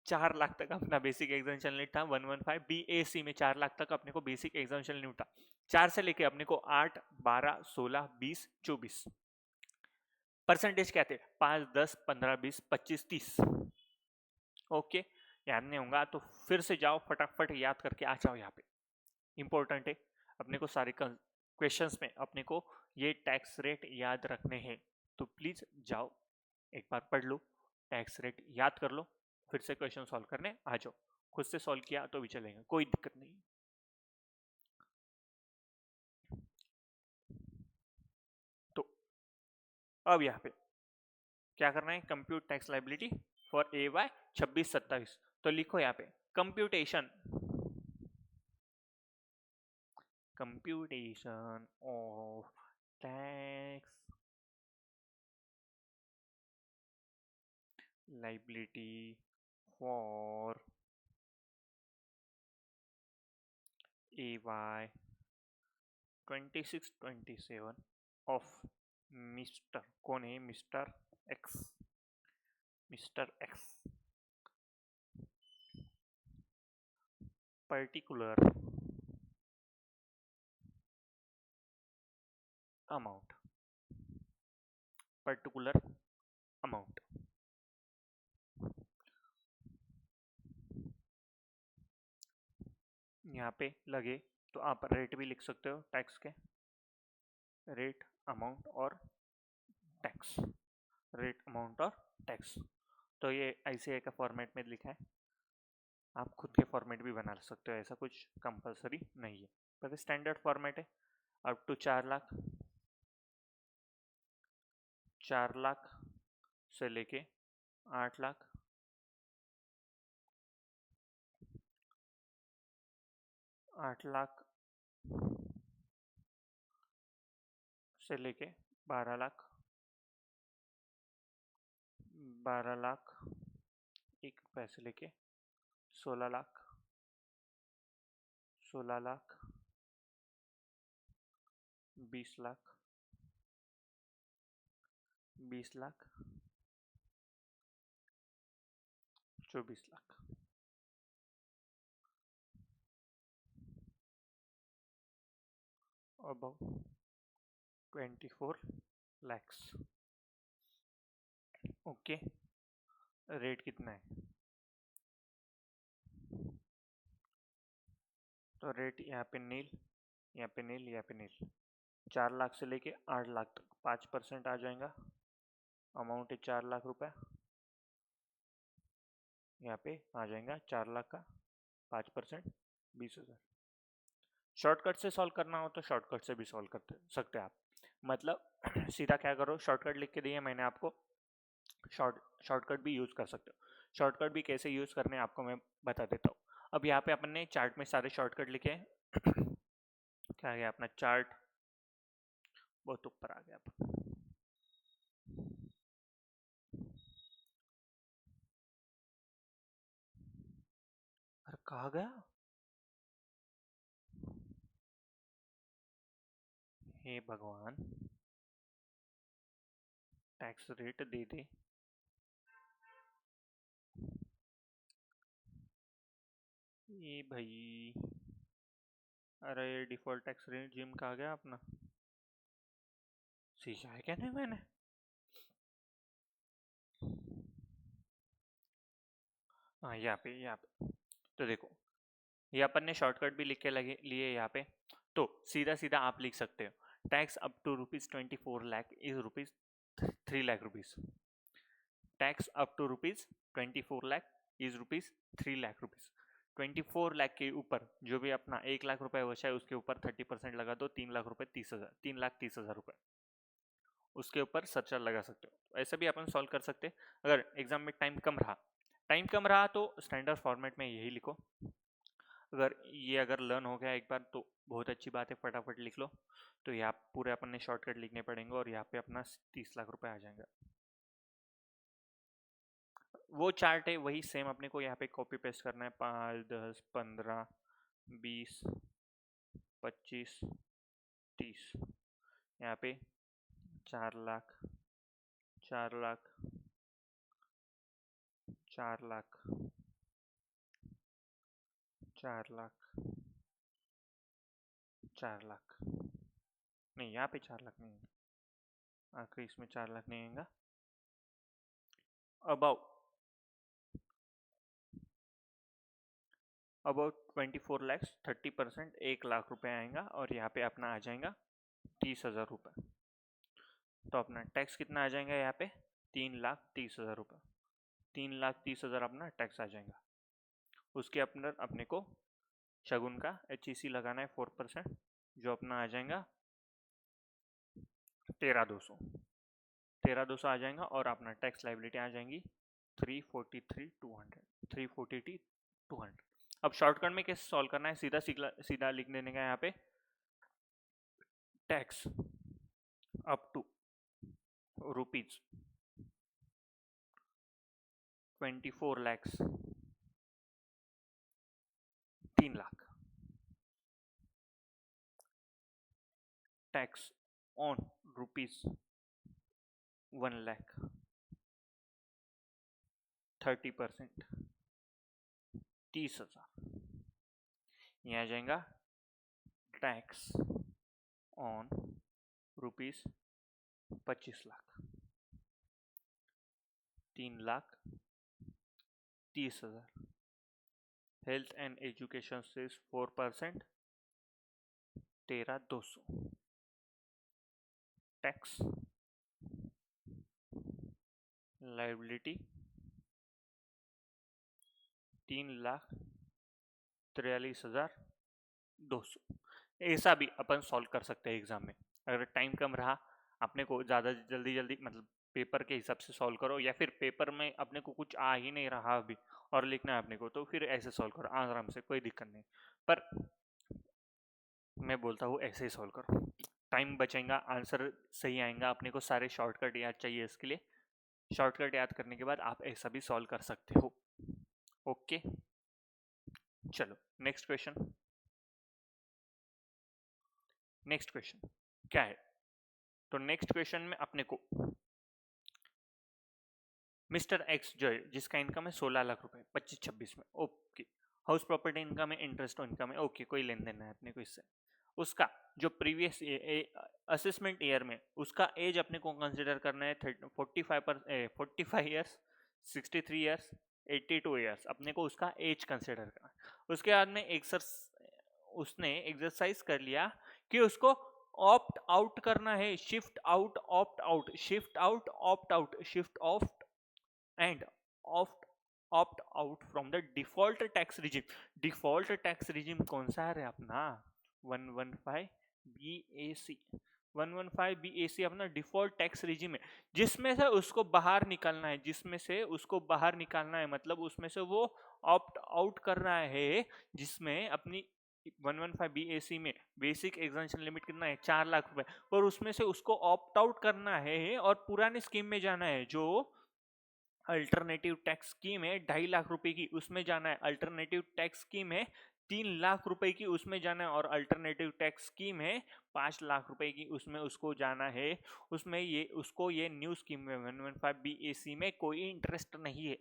4 लाख तक अपना बेसिक एग्जामेशन लिमिट था 115 BAC में। 4 लाख तक अपने को बेसिक एग्जामेशन लिमिट था। 4 से लेके अपने को 8, 12, 16, 20, 24 परसेंटेज क्या थे, 5, 10, 15, 20, 25, 30। ओके, याद नहीं होगा तो फिर से जाओ, फटाफट याद करके आ जाओ। यहाँ पे इंपॉर्टेंट है अपने को, सारे क्वेश्चंस में अपने को ये टैक्स रेट याद रखने हैं, तो प्लीज जाओ एक बार पढ़ लो, टैक्स रेट याद कर लो, फिर से क्वेश्चन सॉल्व करने आ जाओ। खुद से सॉल्व किया तो भी चलेगा, कोई दिक्कत नहीं। तो अब यहाँ पे क्या करना है, compute tax liability for AY 26-27। तो लिखो यहाँ पे computation of tax liability for AY 26-27 of mister, कौन है, mister x, mister x particular amount, particular amount. यहाँ पे लगे तो आप रेट भी लिख सकते हो टैक्स के, रेट, अमाउंट और टैक्स, रेट, अमाउंट और टैक्स। तो ये ICAI का फॉर्मेट में लिखा है, आप खुद के फॉर्मेट भी बना सकते हो, ऐसा कुछ कंपलसरी नहीं है, पर स्टैंडर्ड फॉर्मेट है। अप टू 4 लाख, 4 लाख से लेके 8 लाख, 8 लाख से लेके 12 लाख, 12 लाख 1 रुपए से लेके 16 lakh, 16 lakh 20 lakh, 20 lakh 24 lakh. About 24 lakhs। Okay, rate कितना है? तो रेट यहाँ पे नील, यहाँ पे नील, यहाँ पे नील। 4 लाख से लेके 8 लाख तक 5% आ जाएगा। अमाउंट है 4 लाख रुपए। यहाँ पे आ जाएगा 4 लाख का 5%, 20,000। शॉर्टकट से सॉल्व करना हो तो शॉर्टकट से भी सॉल्व कर सकते हैं आप। मतलब सीधा क्या करो, शॉर्टकट लिख के दिए मैंने आपको, शॉर्टकट भी यूज़ कर सकते हो। शॉर्टकट भी कैसे यूज़ करने हैं आपको मैं बता देता हूँ। अब यहाँ पे अपन ने चार्ट में सारे शॉर्टकट लिखे हैं। क्या गया अपना चार्ट, बहुत ऊपर आ गया अपन। अरे कहाँ गया? हे भगवान, टैक्स रेट दे दे। ये भाई, अरे डिफॉल्ट टैक्स रेट जिम कहाँ गया अपना? सीखा है क्या नहीं मैंने? हाँ यहाँ पे तो देखो, ये अपन ने शॉर्टकट भी लिख के लगे लिए यहाँ पे। तो सीधा सीधा आप लिख सकते हो tax up to ₹24 lakh is ₹3 lakh rupees. Tax up to ₹24 lakh is ₹3 lakh rupees. 24 lakh के ऊपर जो भी अपना 1 लाख रुपए बचा है उसके ऊपर 30% लगा दो, 3 लाख रुपए 30,000, 3,30,000 रुपए उसके ऊपर सरचार्ज लगा सकते हो। ऐसे भी अपन सॉल्व कर सकते हैं। अगर एग्जाम में टाइम कम रहा तो स्टैंडर्ड फॉर्मेट में यही लिखो। अगर लर्न हो गया एक बार तो बहुत अच्छी बात है, फटाफट लिख लो। तो यहाँ पूरे अपन ने शॉर्टकट लिखने पड़ेंगे और यहाँ पे अपना 30 लाख रुपए आ जाएंगे। वो चार्ट है वही सेम अपने को यहाँ पे कॉपी पेस्ट करना है। 5, 10, 15, 20, 25, 30। यहाँ पे 4 लाख, 4 लाख, 4 लाख, 4 लाख, 4 लाख नहीं, यहाँ पे 4 लाख नहीं है, आखिरी इसमें 4 लाख नहीं आएगा। अबाउट 24 लैक्स, 30%, 1 लाख रुपए आएगा और यहाँ पे अपना आ जाएगा 30,000 रुपये। तो अपना टैक्स कितना आ जाएगा यहाँ पे? 3,30,000 रुपये। 3,30,000 अपना टैक्स आ जाएगा। उसके अंदर अपने को शगुन का HEC लगाना है 4%, जो अपना आ जाएगा 13,200। 13,200 आ जाएगा और अपना टैक्स लाइबिलिटी आ जाएंगी 343,200, 343,200। अब शॉर्टकट में कैसे सॉल्व करना है? सीधा सीधा लिख देने का यहाँ पे tax up to ₹24 lakhs, 3 lakh. Tax on ₹1 lakh, 30%, 30,000। यहाँ आ जाएगा टैक्स ऑन ₹25 लाख, 3,30,000। हेल्थ एंड एजुकेशन से 4%, 13,200। Tax liability 3,43,200। ऐसा भी अपन सॉल्व कर सकते हैं एग्जाम में। अगर टाइम कम रहा, अपने को ज़्यादा जल्दी मतलब पेपर के हिसाब से सॉल्व करो, या फिर पेपर में अपने को कुछ आ ही नहीं रहा अभी और लिखना है अपने को, तो फिर ऐसे सॉल्व करो आराम से, कोई दिक्कत नहीं। पर मैं बोलता हूँ ऐसे ही सॉल्व करो, टाइम बचेगा, आंसर सही आएगा। अपने को सारे शॉर्टकट याद चाहिए इसके लिए, शॉर्टकट याद करने के बाद आप ऐसा भी सॉल्व कर सकते हो। ओके, चलो नेक्स्ट क्वेश्चन। नेक्स्ट क्वेश्चन क्या है? तो नेक्स्ट क्वेश्चन में अपने को मिस्टर एक्स जो है, जिसका इनकम है 16 लाख रुपए 25-26 में, ओके। हाउस प्रॉपर्टी इनकम है, इंटरेस्ट इनकम है, ओके, कोई लेन देन है अपने को इससे। उसका जो प्रीवियस असेसमेंट ईयर में उसका एज अपने को कंसिडर करना है 45 ईयर्स, 63 ईयर्स, 82 ईयर्स, अपने को उसका एज कंसिडर करना है। उसके बाद में उसने एक्सरसाइज कर लिया कि उसको ऑप्ट आउट करना है, shift out, opt out, shift out, opt out, shift of and opt out from the default tax regime। default tax regime कौन सा है अपना? 115 BAC, 115 BAC अपना डिफॉल्ट टैक्स रिजिम है, जिसमें से उसको बाहर निकालना है, जिसमें से उसको बाहर निकालना है, मतलब उसमें से वो ऑप्ट आउट कर रहा है, जिसमें अपनी 115 BAC में बेसिक एग्जेम्पशन लिमिट कितना है? 4 लाख रुपए, और उसमें से उसको ऑप्ट आउट करना है और पुरानी स्कीम में जाना है जो अल्टरनेटिव टैक्स स्कीम है 2.5 लाख रुपए की, उसमें जाना है। अल्टरनेटिव टैक्स स्कीम है 3 लाख रुपए की, उसमें जाना है। और अल्टरनेटिव टैक्स स्कीम है 5 लाख रुपए की, उसमें उसको जाना है। उसमें ये न्यू स्कीम में 115 BAC में कोई इंटरेस्ट नहीं है,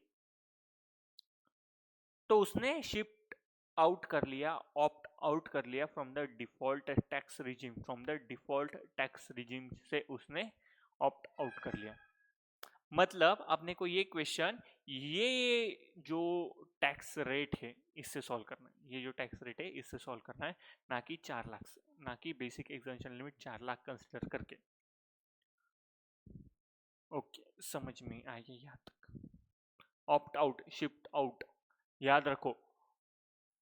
तो उसने शिफ्ट आउट कर लिया, ऑप्ट आउट कर लिया from the default tax regime, from the default tax regime से उसने ऑप्ट आउट कर लिया। मतलब अपने को ये क्वेश्चन, ये जो टैक्स रेट है इससे सॉल्व करना है, ये जो टैक्स रेट है इससे सॉल्व करना है, ना कि 4 लाख से, ना कि basic exemption limit 4 lakh consider करके। ओके, समझ में आइए यहाँ तक। ऑप्ट आउट, शिफ्ट आउट याद रखो।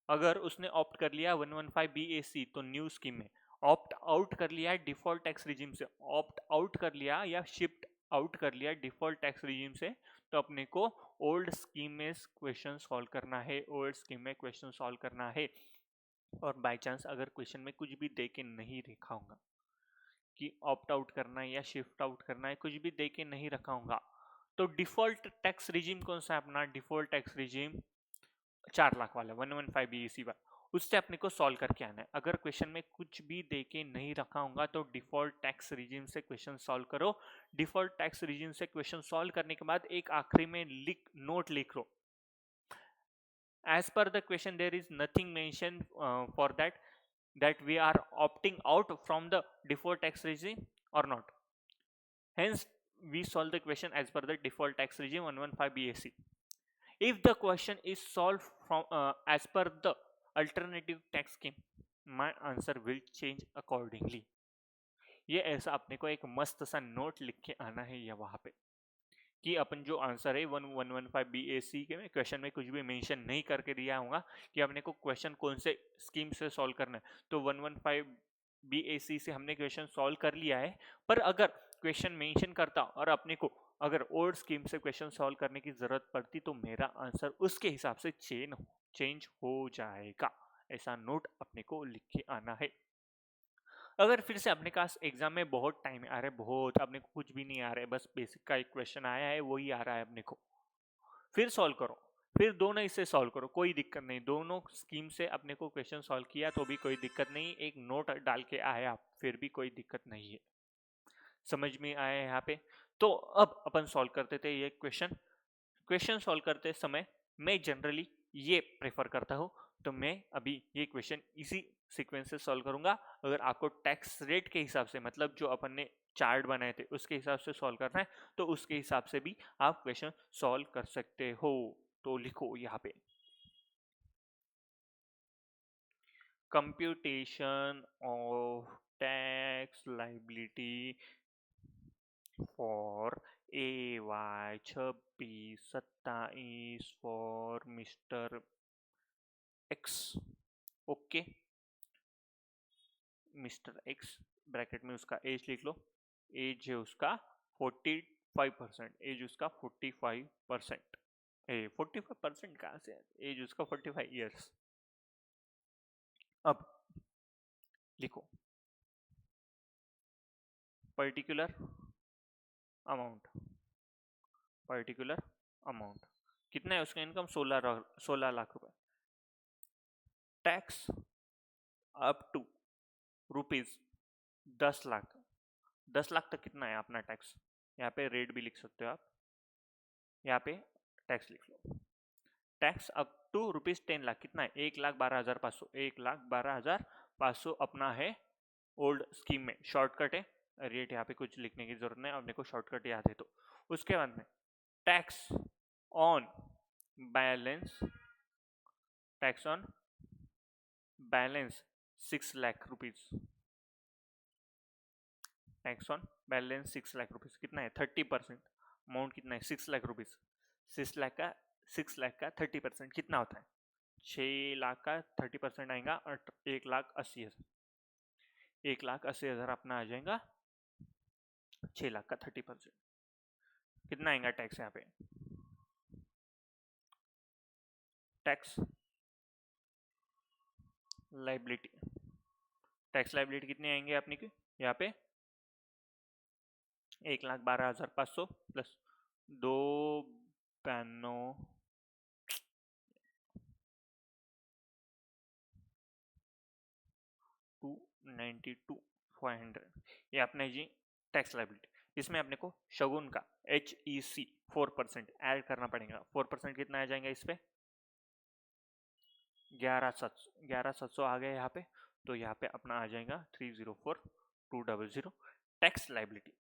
अगर उसने ऑप्ट कर लिया 115 BAC तो न्यू स्कीम में, ऑप्ट आउट कर लिया है डिफॉल्ट टैक्स रिजिम से, ऑप्ट आउट कर लिया या शिफ्ट आउट कर लिया डिफॉल्ट टैक्स रिजिम से, तो अपने को ओल्ड स्कीम में क्वेश्चन सॉल्व करना है, ओल्ड स्कीम में क्वेश्चन सॉल्व करना है। और बाय चांस अगर क्वेश्चन में कुछ भी दे के नहीं रखा होगा कि ऑप्ट आउट करना है या शिफ्ट आउट करना है, कुछ भी दे के नहीं रखा होगा, तो डिफॉल्ट टैक्स रिजिम कौन सा है अपना? डिफॉल्ट टैक्स रिजिम 4 लाख वाला 115 BAC वाला, उससे अपने को सॉल्व करके आना है। अगर क्वेश्चन में कुछ भी देके नहीं रखा होगा तो डिफॉल्ट टैक्स रिजिम से क्वेश्चन सॉल्व करो। डिफॉल्ट टैक्स रिजिम से क्वेश्चन सॉल्व करने के बाद एक आखिरी में नोट लिख लो, as per the question there is nothing mentioned for that we are opting out from the default tax regime or not, hence we solve the question as per the default tax regime 115 BAC. If the question is solved from as per the alternative tax scheme, my answer will change accordingly। ये ऐसा अपने को एक मस्त सा note लिख के आना है या वहां पे कि अपन जो आंसर है 115 BAC के में क्वेश्चन में कुछ भी मेंशन नहीं करके दिया होगा कि अपने को क्वेश्चन कौन से स्कीम से सॉल्व करना है, तो 115 BAC से हमने क्वेश्चन सॉल्व कर लिया है। पर अगर क्वेश्चन मेंशन करता और अपने को अगर ओल्ड स्कीम से क्वेश्चन सॉल्व करने की जरूरत पड़ती तो मेरा आंसर उसके हिसाब से चेंज हो जाएगा, ऐसा नोट अपने को लिख के आना है। अगर फिर से अपने पास एग्जाम में बहुत टाइम आ रहा है, बहुत अपने को कुछ भी नहीं आ रहा है, बस बेसिक का एक क्वेश्चन आया है वही आ रहा है अपने को, फिर सॉल्व करो, फिर दोनों इससे सॉल्व करो, कोई दिक्कत नहीं। दोनों स्कीम से अपने को क्वेश्चन सॉल्व किया तो भी कोई दिक्कत नहीं, एक नोट डाल के आए आप फिर भी कोई दिक्कत नहीं है। समझ में आया यहाँ पे? तो अब अपन सॉल्व करते थे ये क्वेश्चन सॉल्व करते समय मैं जनरली ये प्रेफर करता हूँ, तो मैं अभी ये क्वेश्चन इसी सीक्वेंस से सॉल्व करूंगा। अगर आपको टैक्स रेट के हिसाब से, मतलब जो अपन ने चार्ट बनाए थे उसके हिसाब से सॉल्व करना है तो उसके हिसाब से भी आप क्वेश्चन सॉल्व कर सकते हो। तो लिखो यहाँ पे, computation of tax liability for AY 26-27 for mister x. Okay, mister x bracket में उसका एज लिख लो, एज है उसका 45%, एज उसका 45%। 45% कहाँ से, एज उसका 45 ईयर्स। अब लिखो पर्टिकुलर अमाउंट, पर्टिकुलर अमाउंट कितना है उसका इनकम, 16 लाख रुपए। Tax up to rupees 10 lakh. 10 lakh तक कितना है अपना टैक्स, यहाँ पे रेट भी लिख सकते हो आप, यहाँ पे टैक्स लिख लो। Tax up to rupees 10 lakh कितना है, 1,12,500, 1,12,500 अपना है ओल्ड स्कीम में। शॉर्टकट है, रेट यहाँ पे कुछ लिखने की जरूरत नहीं, अपने को शॉर्टकट याद है तो। उसके बाद में tax on balance, tax on balance 6 lakh rupees, tax on balance 6 lakh rupees कितना है, 30%। अमाउंट कितना है, 6 लाख रुपीज। 6 लाख का 30% कितना होता है, 6 लाख का 30% आएगा और 1,80,000। 1,80,000 अपना आ जाएगा, 6 लाख का 30% कितना आएगा टैक्स यहाँ पे। टैक्स लाइबिलिटी, टैक्स लाइबिलिटी कितने आएंगे अपने की यहाँ पे, 1,12,500 प्लस 2,92 292,500, ये अपने जी टैक्स लाइबिलिटी। इसमें अपने को शगुन का HEC 4% ऐड करना पड़ेगा। 4% कितना आ जाएगा इस पे, 11,700 आ गया यहाँ पे, तो यहाँ पे अपना आ जाएगा 304,200 tax liability.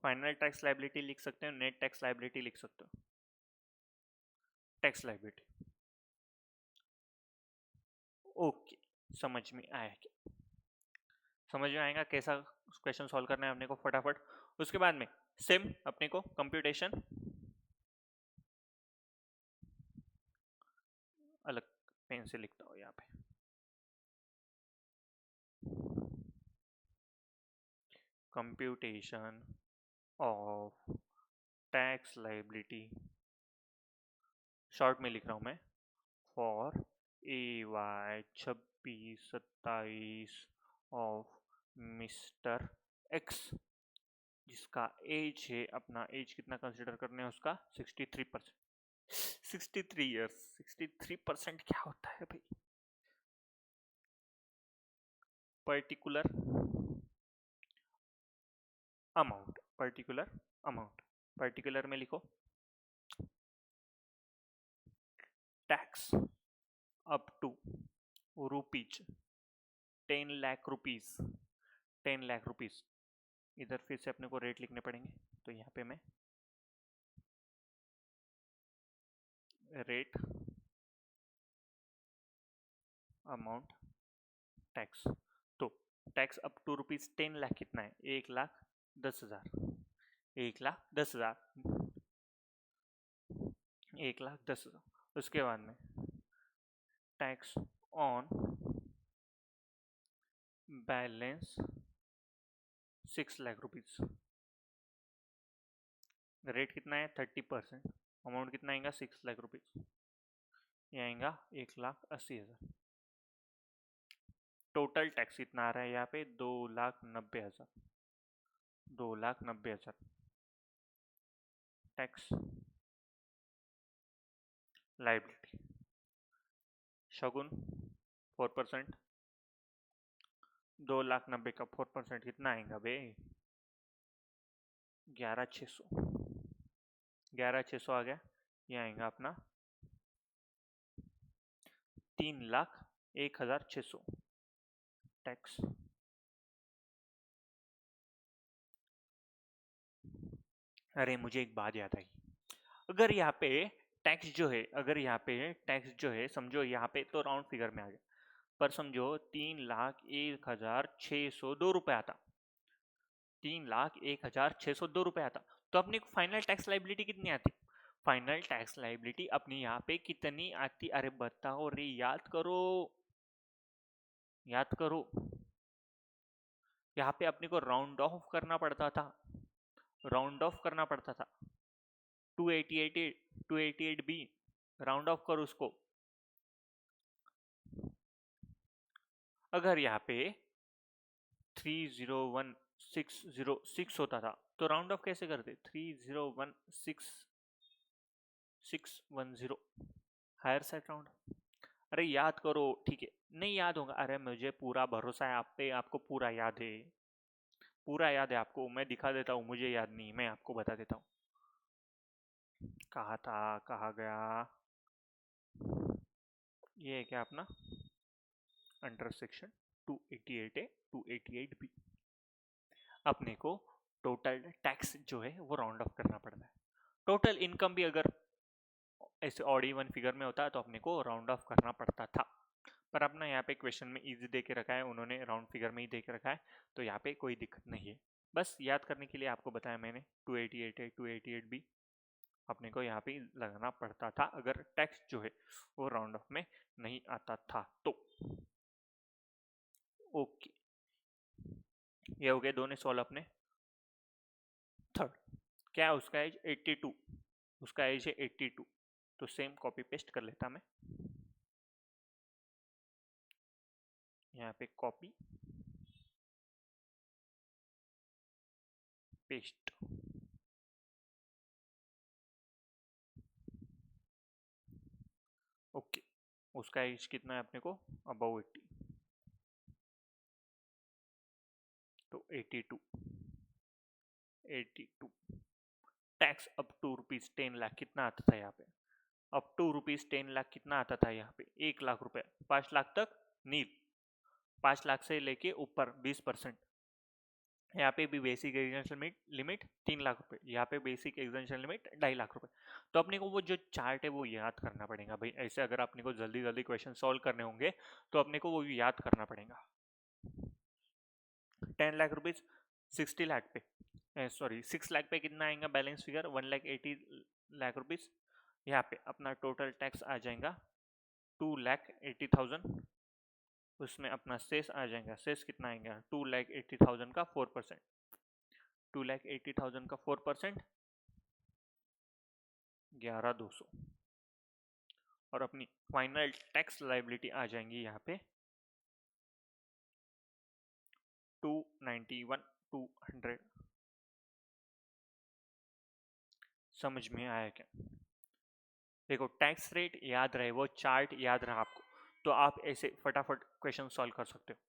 Final tax liability लिख सकते हो, नेट टैक्स लाइबिलिटी लिख सकते हो। टैक्स लाइबिलिटी ओके, समझ में आया क्या, समझ में आएगा कैसा क्वेश्चन सॉल्व करना है अपने को फटाफट। उसके बाद में सेम अपने को कंप्यूटेशन, अलग पेन से लिखता हूँ यहाँ पे, computation of tax liability, short में लिख रहा हूँ मैं, for AY 2627 of mister x, जिसका एज है, अपना एज कितना कंसिडर करने है उसका 63%। 63 ईयर्स, 63% क्या होता है भाई। Particular amount, particular amount, particular में लिखो tax up to rupees 10 lakh rupees, 10 lakh rupees. इधर फिर से अपने को रेट लिखने पड़ेंगे, तो यहाँ पे मैं रेट अमाउंट टैक्स, तो tax up to rupees 10 lakh कितना है, 1,10,000, 1,10,000, 1,10,000। उसके बाद में tax on balance 6 lakh rupees, rate कितना है 30%, अमाउंट कितना आएगा 6 लाख रुपीज, ये आएगा 1,80,000। टोटल टैक्स कितना आ रहा है यहाँ पे, 2,90,000, 2,90,000 टैक्स लाइबिलिटी। शगुन 4%, 2,90,000 का 4% कितना आएगा बे, 11,600, 11,600 आ गया, ये आएगा अपना 3,01,600 टैक्स। अरे मुझे एक बात याद आई, अगर यहाँ पे टैक्स जो है, अगर यहाँ पे टैक्स जो है, समझो यहाँ पे तो राउंड फिगर में आ गया, पर समझो 3,01,602 रुपए आता, 3,01,602 रुपए आता, तो अपनी फाइनल टैक्स लाइबिलिटी कितनी आती, फाइनल टैक्स लाइबिलिटी अपनी यहाँ पे कितनी आती, अरे बताओ रे, याद करो, याद करो। यहाँ पे अपने को राउंड ऑफ करना पड़ता था, राउंड ऑफ करना पड़ता था। 288 बी राउंड ऑफ कर उसको। अगर यहाँ पे 301606 होता था तो राउंड ऑफ कैसे करते? 301610 हायर साइड राउंड। अरे याद करो, ठीक है नहीं याद होगा, अरे मुझे पूरा भरोसा है आप पे, आपको पूरा याद है, पूरा याद है आपको। मैं दिखा देता हूँ, मुझे याद नहीं, मैं आपको बता देता हूँ। कहा था, कहा गया, ये है क्या अपना अंडर सेक्शन 288 है, 288 बी। अपने को टोटल टैक्स जो है वो राउंड ऑफ करना पड़ता है। टोटल इनकम भी अगर ऐसे ऑड इवन फिगर में होता है तो अपने को राउंड ऑफ करना पड़ता था, पर अपना यहाँ पे क्वेश्चन में इजी दे के रखा है उन्होंने, राउंड फिगर में ही दे के रखा है, तो यहाँ पे कोई दिक्कत नहीं है। बस याद करने के लिए आपको बताया मैंने, 288 है, 288 बी अपने को यहाँ पे लगाना पड़ता था अगर टैक्स जो है वो राउंड ऑफ में नहीं आता था तो। ओके, ये हो गए दोनों सॉल्व अपने। थर्ड क्या है, उसका एज 82, उसका एज है 82, तो सेम कॉपी पेस्ट कर लेता मैं यहाँ पे, कॉपी पेस्ट। ओके, उसका एज कितना है अपने को, अबाउ 80, तो 82 टैक्स अप टू ₹10 लाख कितना आता था यहाँ पे, अप टू ₹10 लाख कितना आता था यहाँ पे, 1 लाख रुपए, 5 लाख तक नील, 5 लाख से लेके ऊपर 20%। यहाँ पे भी बेसिक एग्जेंशन लिमिट 3 लाख रुपए, यहाँ पे बेसिक एग्जेंशन लिमिट 2.5 लाख रुपए। तो अपने को वो जो चार्ट है वो याद करना पड़ेगा भाई, ऐसे अगर अपने को जल्दी जल्दी क्वेश्चन सॉल्व करने होंगे तो अपने को वो याद करना पड़ेगा। 10 लाख रुपीज 60 लाख पे, सॉरी 6 लाख पे कितना आएगा बैलेंस फिगर, 1,80 लाख रुपीज। यहाँ पे अपना टोटल टैक्स आ जाएगा 2,80,000, उसमें अपना सेस आ जाएगा, सेस कितना आएगा 2,80,000 का 4%, 2,80,000 का 4%, 11,200, और अपनी फाइनल टैक्स लाइबिलिटी आ जाएंगी यहाँ पे 291,200। समझ में आया क्या? देखो टैक्स रेट याद रहे, वो चार्ट याद रहा आपको, तो आप ऐसे फटाफट क्वेश्चन सॉल्व कर सकते हो,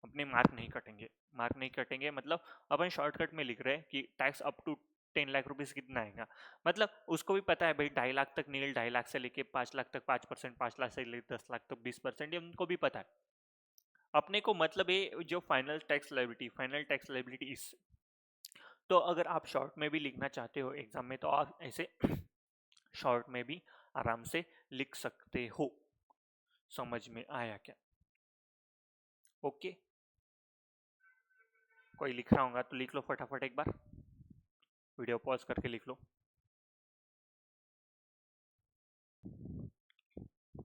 अपने मार्क नहीं कटेंगे, मार्क नहीं कटेंगे मतलब अपन शॉर्टकट में लिख रहे हैं कि tax up to 10 lakh rupees कितना आएगा, मतलब उसको भी पता है भाई 2.5 लाख तक नील, 2.5 लाख से लेके 5 लाख तक 5%, 5 लाख से लेके 10 लाख तक 20%, ये उनको भी पता है। अपने को मतलब ये जो फाइनल टैक्स लाइबिलिटी इस, तो अगर आप शॉर्ट में भी लिखना चाहते हो एग्जाम में तो आप ऐसे शॉर्ट में भी आराम से लिख सकते हो। समझ में आया क्या? ओके, कोई लिख रहा होगा तो लिख लो फटाफट एक बार, वीडियो पॉज करके लिख लो।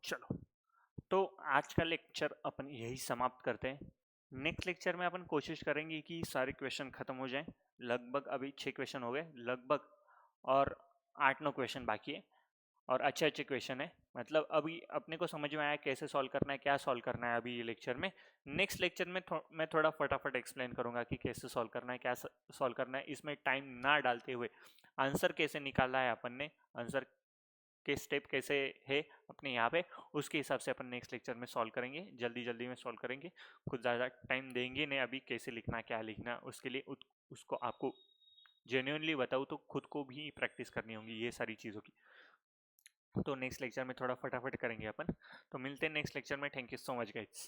चलो, तो आज का लेक्चर अपन यही समाप्त करते हैं। नेक्स्ट लेक्चर में अपन कोशिश करेंगे कि सारे क्वेश्चन खत्म हो जाएं, लगभग अभी 6 क्वेश्चन हो गए लगभग, और 8-9 क्वेश्चन बाकी है, और अच्छे अच्छे क्वेश्चन है, मतलब अभी अपने को समझ में आया कैसे सॉल्व करना है, क्या सॉल्व करना है अभी ये लेक्चर में। नेक्स्ट लेक्चर में मैं थोड़ा फटाफट एक्सप्लेन करूंगा कि कैसे सॉल्व करना है, क्या सॉल्व करना है, इसमें टाइम ना डालते हुए आंसर कैसे निकाला है अपन ने, आंसर के स्टेप कैसे है अपने यहाँ पे, उसके हिसाब से अपन नेक्स्ट लेक्चर में सॉल्व करेंगे, जल्दी जल्दी में सॉल्व करेंगे, कुछ ज़्यादा टाइम देंगे नहीं अभी, कैसे लिखना क्या लिखना उसके लिए उसको आपको जेन्युइनली बताऊँ तो खुद को भी प्रैक्टिस करनी होगी ये सारी चीज़ों की। तो नेक्स्ट लेक्चर में थोड़ा फटाफट करेंगे अपन, तो मिलते हैं नेक्स्ट लेक्चर में। Thank you so much guys.